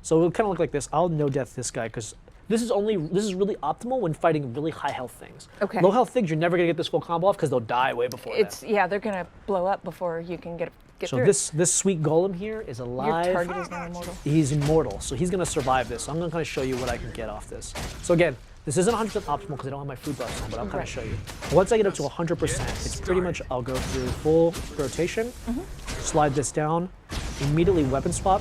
So it'll kind of look like this. I'll no death this guy because this is really optimal when fighting really high health things. Okay. Low health things, you're never gonna get this full combo off because they'll die way before Yeah, they're gonna blow up before you can get so through. this sweet golem here is alive. Your target is now immortal. He's immortal, so he's gonna survive this. So I'm gonna kind of show you what I can get off this. So again, this isn't 100% optimal because I don't have my food buffs on, but I'll kind of show you. Once I get up to 100%, it's pretty much, I'll go through full rotation, slide this down, immediately weapon swap,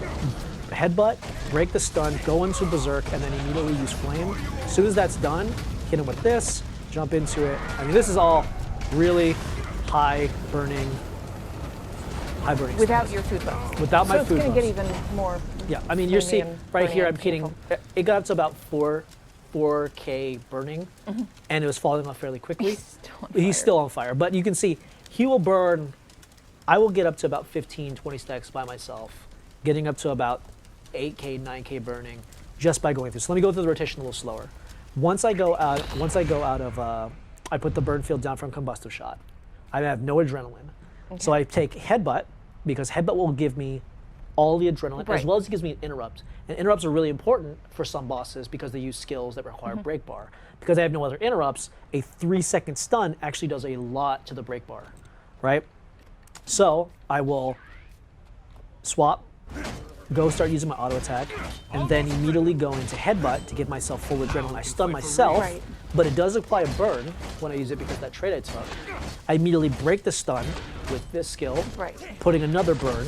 headbutt, break the stun, go into Berserk, and then immediately use Flame. As soon as that's done, hit him with this, jump into it. I mean, this is all really high burning Without your food buffs. Without my food So it's going buffs. to get even more. Yeah, I mean, you're seeing and right here, burning I'm hitting, and it got up to about 4K burning, and it was falling off fairly quickly. He's still on fire, but you can see he will burn, I will get up to about 15, 20 stacks by myself, getting up to about 8K, 9K burning just by going through. So let me go through the rotation a little slower. Once I go out of, I put the burn field down from combustive shot. I have no adrenaline. So I take headbutt, because headbutt will give me all the adrenaline, as well as it gives me an interrupt. And interrupts are really important for some bosses because they use skills that require break bar. Because I have no other interrupts, a 3-second stun actually does a lot to the break bar, right? So I will swap, go start using my auto attack, and then immediately go into headbutt to give myself full adrenaline. I stun myself, but it does apply a burn when I use it because that trade I took. I immediately break the stun with this skill, putting another burn,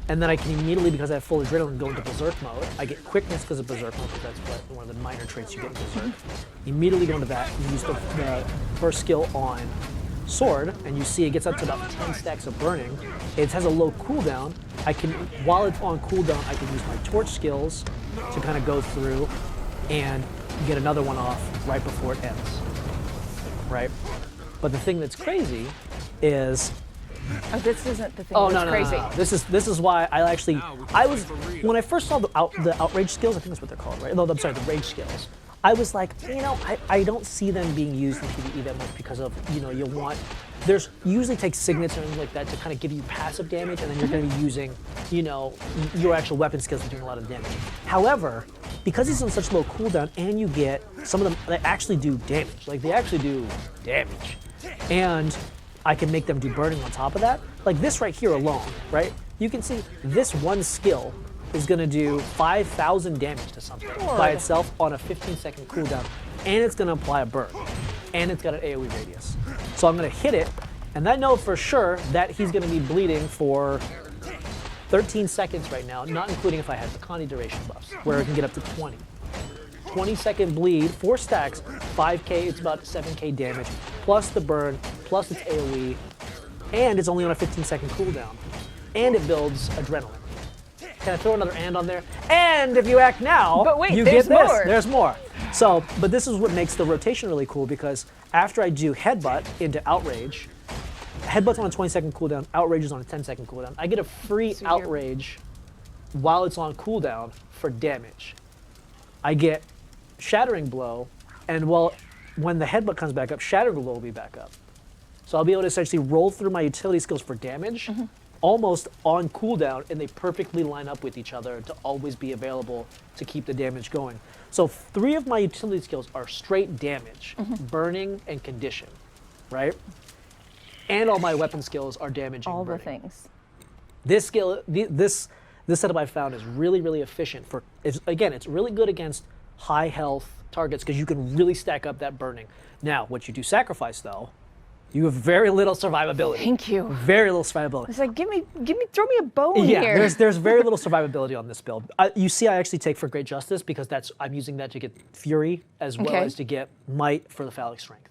and then I can immediately, because I have full adrenaline, go into Berserk mode. I get quickness because of Berserk mode, because that's one of the minor traits you get in Berserk. Immediately go into that and use the first skill on sword, and you see it gets up to about 10 stacks of burning. It has a low cooldown. I can, while it's on cooldown, I can use my torch skills to kind of go through and get another one off right before it ends, right? But the thing that's crazy is, this isn't the thing that's crazy. No. This is why when I first saw the outrage skills, I think that's what they're called, right? No, I'm sorry, the rage skills. I was like, I don't see them being used in PvE that much because of, you usually take signets or anything like that to kind of give you passive damage, and then you're going to be using, your actual weapon skills to doing a lot of damage. However, because he's on such low cooldown, and you get some of them that actually do damage, like they actually do damage, and I can make them do burning on top of that. Like this right here alone, right? You can see this one skill is going to do 5,000 damage to something by itself on a 15-second cooldown, and it's going to apply a burn, and it's got an AoE radius. So I'm going to hit it, and I know for sure that he's going to be bleeding for 13 seconds right now, not including if I had the Conti duration buffs, where it can get up to 20. 20-second bleed, 4 stacks, 5K, it's about 7K damage, plus the burn, plus its AoE, and it's only on a 15-second cooldown, and it builds adrenaline. Can I throw another and on there? And if you act now, but wait, you there's get this. more. There's more. So, but this is what makes the rotation really cool, because after I do headbutt into outrage, headbutt's on a 20-second cooldown, outrage is on a 10-second cooldown. I get a free outrage while it's on cooldown for damage. I get shattering blow, and when the headbutt comes back up, shattering blow will be back up. So I'll be able to essentially roll through my utility skills for damage, almost on cooldown, and they perfectly line up with each other to always be available to keep the damage going. So 3 of my utility skills are straight damage, burning and condition, right? And all my weapon skills are damage and burning. All the things. This skill, this setup I found is really, really efficient for, again, it's really good against high health targets because you can really stack up that burning. Now, what you do sacrifice though, you have very little survivability. Thank you. Very little survivability. It's like, throw me a bone here. Yeah, there's very little survivability on this build. You see, I actually take for Great Justice because I'm using that to get Fury as well as to get Might for the Phallic Strength.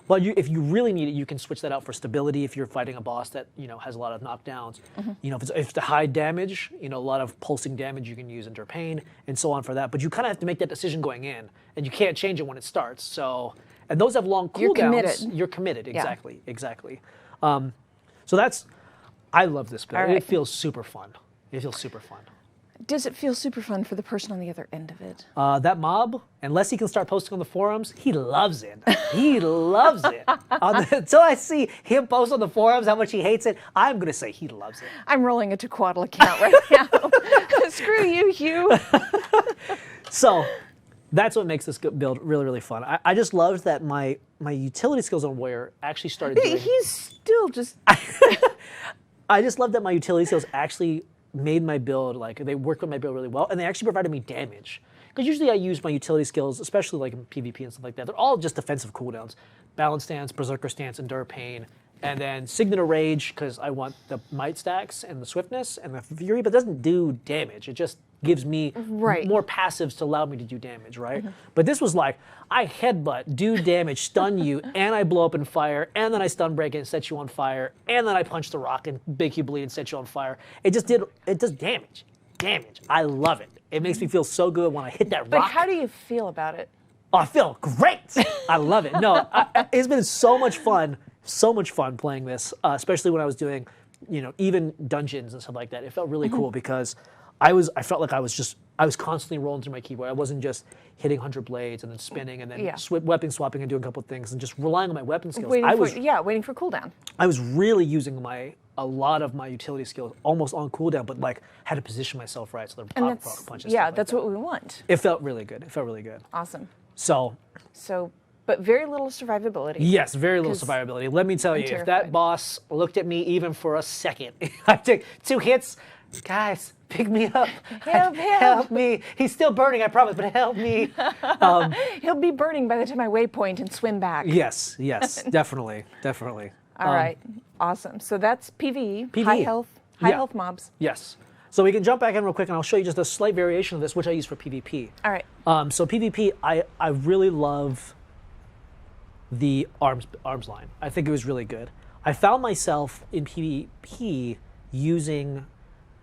But if you really need it, you can switch that out for stability if you're fighting a boss that has a lot of knockdowns. If it's the high damage, a lot of pulsing damage, you can use Endure Pain and so on for that. But you kind of have to make that decision going in, and you can't change it when it starts. So, and those have long cooldowns. You're committed. You're committed, exactly. So I love this build. Right. It feels super fun. Does it feel super fun for the person on the other end of it? That mob, unless he can start posting on the forums, he loves it. He loves it. Until I see him post on the forums how much he hates it, I'm going to say he loves it. I'm rolling a Tequatl account right now. Screw you, Hugh. So that's what makes this build really, really fun. I just loved that my utility skills on Warrior actually started doing... He's still just... I just love that my utility skills actually made my build, like, they worked with my build really well, and they actually provided me damage. Because usually I use my utility skills, especially like in PvP and stuff like that, they're all just defensive cooldowns. Balance Stance, Berserker Stance, Endure Pain, and then Signet of Rage, because I want the Might stacks and the Swiftness and the Fury, but it doesn't do damage. It just gives me more passives to allow me to do damage, right? But this was like, I headbutt, do damage, stun you, and I blow up in fire, and then I stun break it and set you on fire, and then I punch the rock and make you bleed and set you on fire. It does damage. Damage. I love it. It makes me feel so good when I hit that rock. But how do you feel about it? Oh, I feel great. I love it. No, it's been so much fun playing this, especially when I was doing, even dungeons and stuff like that. It felt really cool because I felt like I was constantly rolling through my keyboard. I wasn't just hitting 100 blades and then spinning and then weapon swapping and doing a couple of things and just relying on my weapon skills. Waiting for cooldown. I was really using a lot of my utility skills almost on cooldown, but like had to position myself right so they're proc punches. Yeah, that's what we want. It felt really good. Awesome. So, but very little survivability. Yes, very little survivability. Let me tell you, if that boss looked at me even for a second, I took 2 hits. Guys, pick me up. Help me. He's still burning, I promise, but help me. He'll be burning by the time I waypoint and swim back. Yes, definitely. All right, awesome. So that's PvE, PvE. high health mobs. Yes. So we can jump back in real quick and I'll show you just a slight variation of this, which I use for PvP. All right. So PvP, I really love the arms line. I think it was really good. I found myself in PvP using...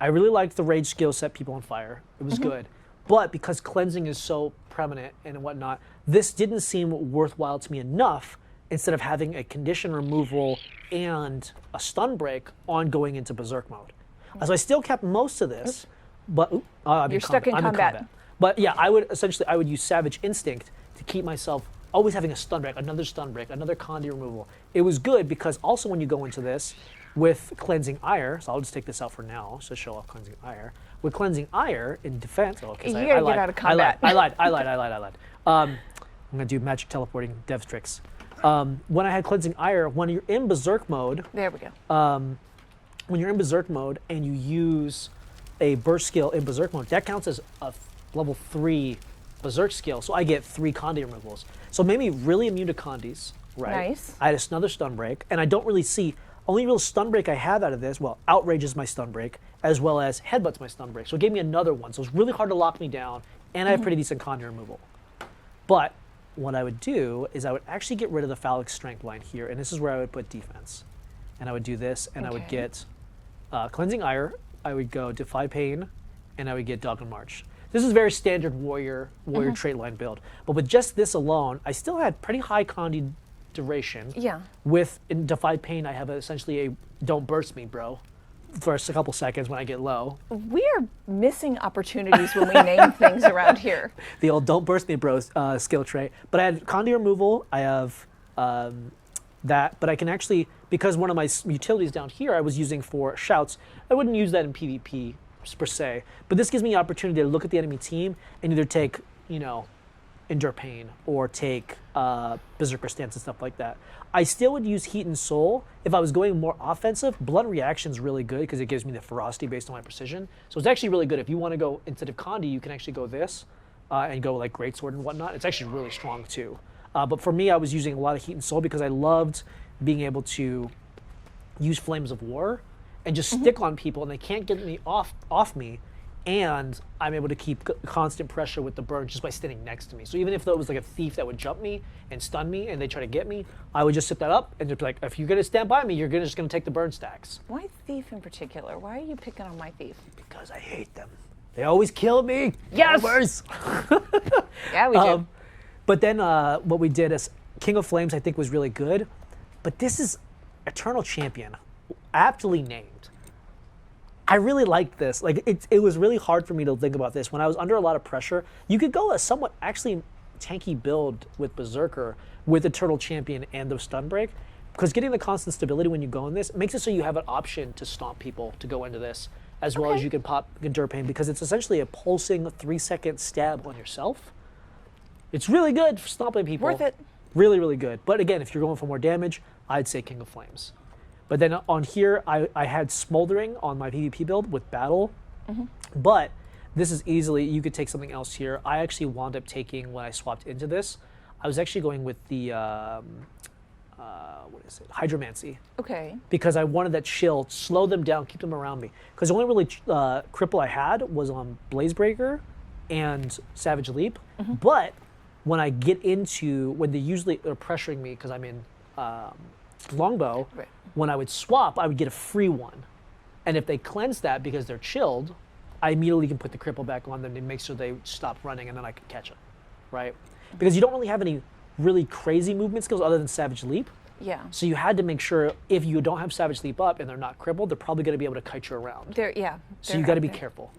I really liked the rage skill set people on fire. It was good. But because cleansing is so prominent and whatnot, this didn't seem worthwhile to me enough instead of having a condition removal and a stun break on going into Berserk mode. So I still kept most of this, but You're stuck in combat. But yeah, I would use Savage Instinct to keep myself always having a stun break, another Condi removal. It was good because also when you go into this, with Cleansing Ire, so I'll just take this out for now, so show off Cleansing Ire. With Cleansing Ire in defense, you gotta get out of combat. I lied. I'm gonna do magic teleporting dev tricks. When I had Cleansing Ire, when you're in Berserk mode, there we go. When you're in Berserk mode and you use a burst skill in Berserk mode, that counts as a level 3 Berserk skill, so I get 3 Condi removals. So it made me really immune to Condis, right? Nice. I had another stun break, and I don't really see... Only real stun break I have out of this, Outrage is my stun break, as well as Headbutt's my stun break. So it gave me another one. So it's really hard to lock me down, and I have pretty decent Condi removal. But what I would do is I would actually get rid of the Phallic Strength line here, and this is where I would put defense. And I would do this, and I would get Cleansing Ire, I would go Defy Pain, and I would get Dog and March. This is very standard warrior trait line build. But with just this alone, I still had pretty high Condi duration. Yeah. With in Defy Pain, I have essentially a don't burst me, bro, for a couple seconds when I get low. We are missing opportunities when we name things around here. The old don't burst me, bro skill trait. But I had Condi removal. I have that, but I can actually, because one of my utilities down here I was using for shouts, I wouldn't use that in PvP per se. But this gives me the opportunity to look at the enemy team and either take, Endure Pain or take Berserker Stance and stuff like that. I still would use Heat and Soul. If I was going more offensive, Blunt Reaction is really good because it gives me the ferocity based on my precision. So it's actually really good. If you want to go, instead of Condi, you can actually go this and go like Greatsword and whatnot. It's actually really strong too. But for me, I was using a lot of Heat and Soul because I loved being able to use Flames of War and just stick on people and they can't get me off me. And I'm able to keep constant pressure with the burn just by standing next to me. So even if there was like a thief that would jump me and stun me and they try to get me, I would just sit that up and just be like, if you're gonna stand by me, you're just gonna take the burn stacks. Why thief in particular? Why are you picking on my thief? Because I hate them. They always kill me. Yes! Yeah, we do. But then what we did is King of Flames I think was really good. But this is Eternal Champion, aptly named. I really liked this. Like it was really hard for me to think about this. When I was under a lot of pressure, you could go a somewhat actually tanky build with Berserker with the Turtle Champion and the stun break. Because getting the constant stability when you go in this makes it so you have an option to stomp people to go into this, as well as you can pop Durpain, because it's essentially a pulsing 3-second stab on yourself. It's really good for stomping people. Worth it. Really, really good. But again, if you're going for more damage, I'd say King of Flames. But then on here, I had Smoldering on my PvP build with Battle. But this is easily, you could take something else here. I actually wound up taking, when I swapped into this, I was actually going with the, what is it? Hydromancy. Okay. Because I wanted that shield, slow them down, keep them around me. Because the only really cripple I had was on Blazebreaker and Savage Leap. But when I get into, when they usually are pressuring me, because I'm in Longbow, when I would swap, I would get a free one. And if they cleanse that because they're chilled, I immediately can put the cripple back on them to make sure they stop running, and then I can catch them, right? Because you don't really have any really crazy movement skills other than Savage Leap. Yeah. So you had to make sure if you don't have Savage Leap up and they're not crippled, they're probably going to be able to kite you around. So you got to be careful.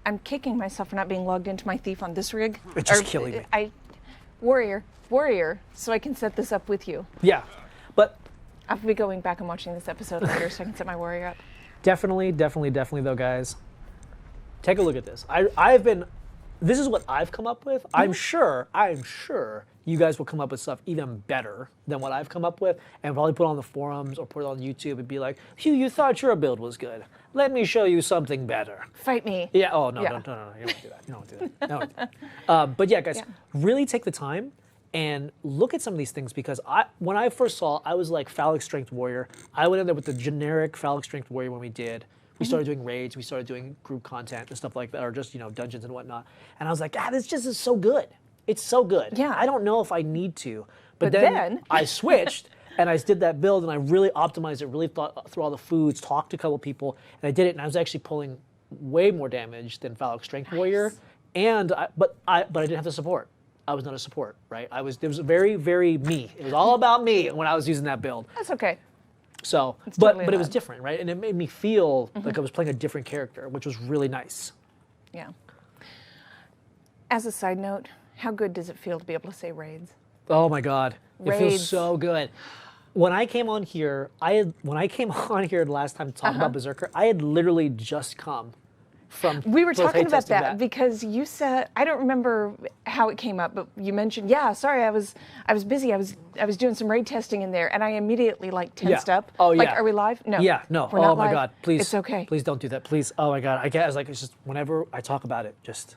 I'm kicking myself for not being logged into my Thief on this rig. It's just killing me. Warrior, so I can set this up with you. Yeah, but I'll be going back and watching this episode later so I can set my Warrior up. definitely though, guys, take a look at this. This is what I've come up with. I'm sure you guys will come up with stuff even better than what I've come up with, and probably put it on the forums or put it on YouTube and be like, Hugh, you thought your build was good. Let me show you something better. Fight me. Yeah, oh, no, Yeah. no, you don't do that. But yeah, guys, really take the time and look at some of these things, because when I first saw, I was like Phallic Strength Warrior. I went in there with the generic Phallic Strength Warrior when we did. We started doing raids, we started doing group content and stuff like that, or just, dungeons and whatnot. And I was like, this just is so good. It's so good. Yeah. I don't know if I need to. But then I switched and I did that build and I really optimized it, really thought through all the foods, talked to a couple people, and I did it, and I was actually pulling way more damage than Phallic Strength Warrior. But I didn't have the support. I was not a support, right? It was very, very me. It was all about me when I was using that build. That's okay. So, but it was different, right? And it made me feel like I was playing a different character, which was really nice. Yeah. As a side note, how good does it feel to be able to say raids? Oh my God, it feels Raids. so good. When I came on here, the last time to talk about Berserker, I had literally just come from. We were talking about playtesting that because you said, I don't remember how it came up, but you mentioned, sorry, I was busy. I was doing some raid testing in there, and I immediately tensed up. Oh Like, yeah. are we live? No. Yeah, no. We're not Oh my live. God, please. It's okay. Please don't do that, please. Oh my God, I was like, it's just whenever I talk about it, just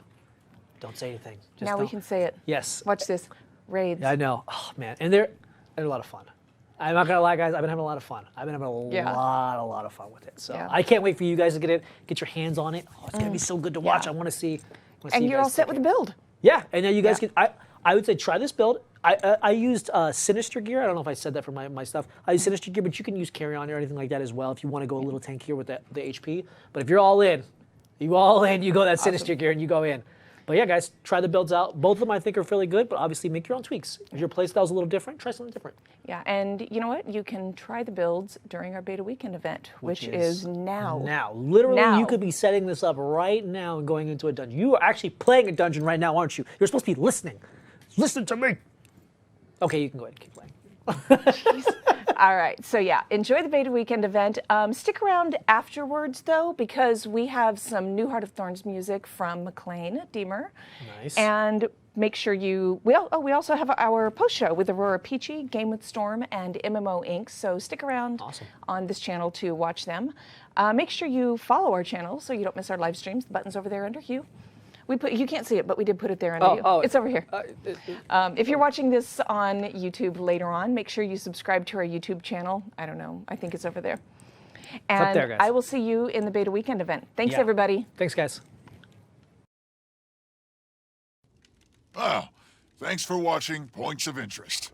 don't say anything. Just Now we don't. can say it. Yes. Watch this. Raids. Yeah, I know. Oh man, and they're a lot of fun. I'm not gonna lie, guys. I've been having a lot of fun. I've been having a lot of fun with it. So I can't wait for you guys to get your hands on it. Oh, it's gonna be so good to watch. Yeah. I want to see. And you're all set with the build. Yeah, and now you guys can. I would say try this build. I used Sinister Gear. I don't know if I said that for my stuff. I used Sinister Gear, but you can use Carry On or anything like that as well if you want to go a little tankier with the HP. But if you're all in, you go that Sinister Gear and you go in. But yeah, guys, try the builds out. Both of them I think are fairly good, but obviously make your own tweaks. If your playstyle's a little different, try something different. Yeah, and you know what? You can try the builds during our beta weekend event, which is now. Now, literally, Now. you could be setting this up right now and going into a dungeon. You are actually playing a dungeon right now, aren't you? You're supposed to be listening. Listen to me. Okay, you can go ahead and keep playing. All right, so yeah, enjoy the beta weekend event. Stick around afterwards, though, because we have some new Heart of Thorns music from McLean Deemer. Nice. And make sure we also have our post show with Aurora Peachy, Game with Storm, and MMO Inc. So stick around on this channel to watch them. Make sure you follow our channel so you don't miss our live streams. The button's over there under Hugh. You can't see it, but we did put it there under you. It's over here. If you're watching this on YouTube later on, make sure you subscribe to our YouTube channel. I don't know. I think it's over there. And up there, guys. I will see you in the beta weekend event. Thanks, everybody. Thanks, guys. Well, thanks for watching Points of Interest.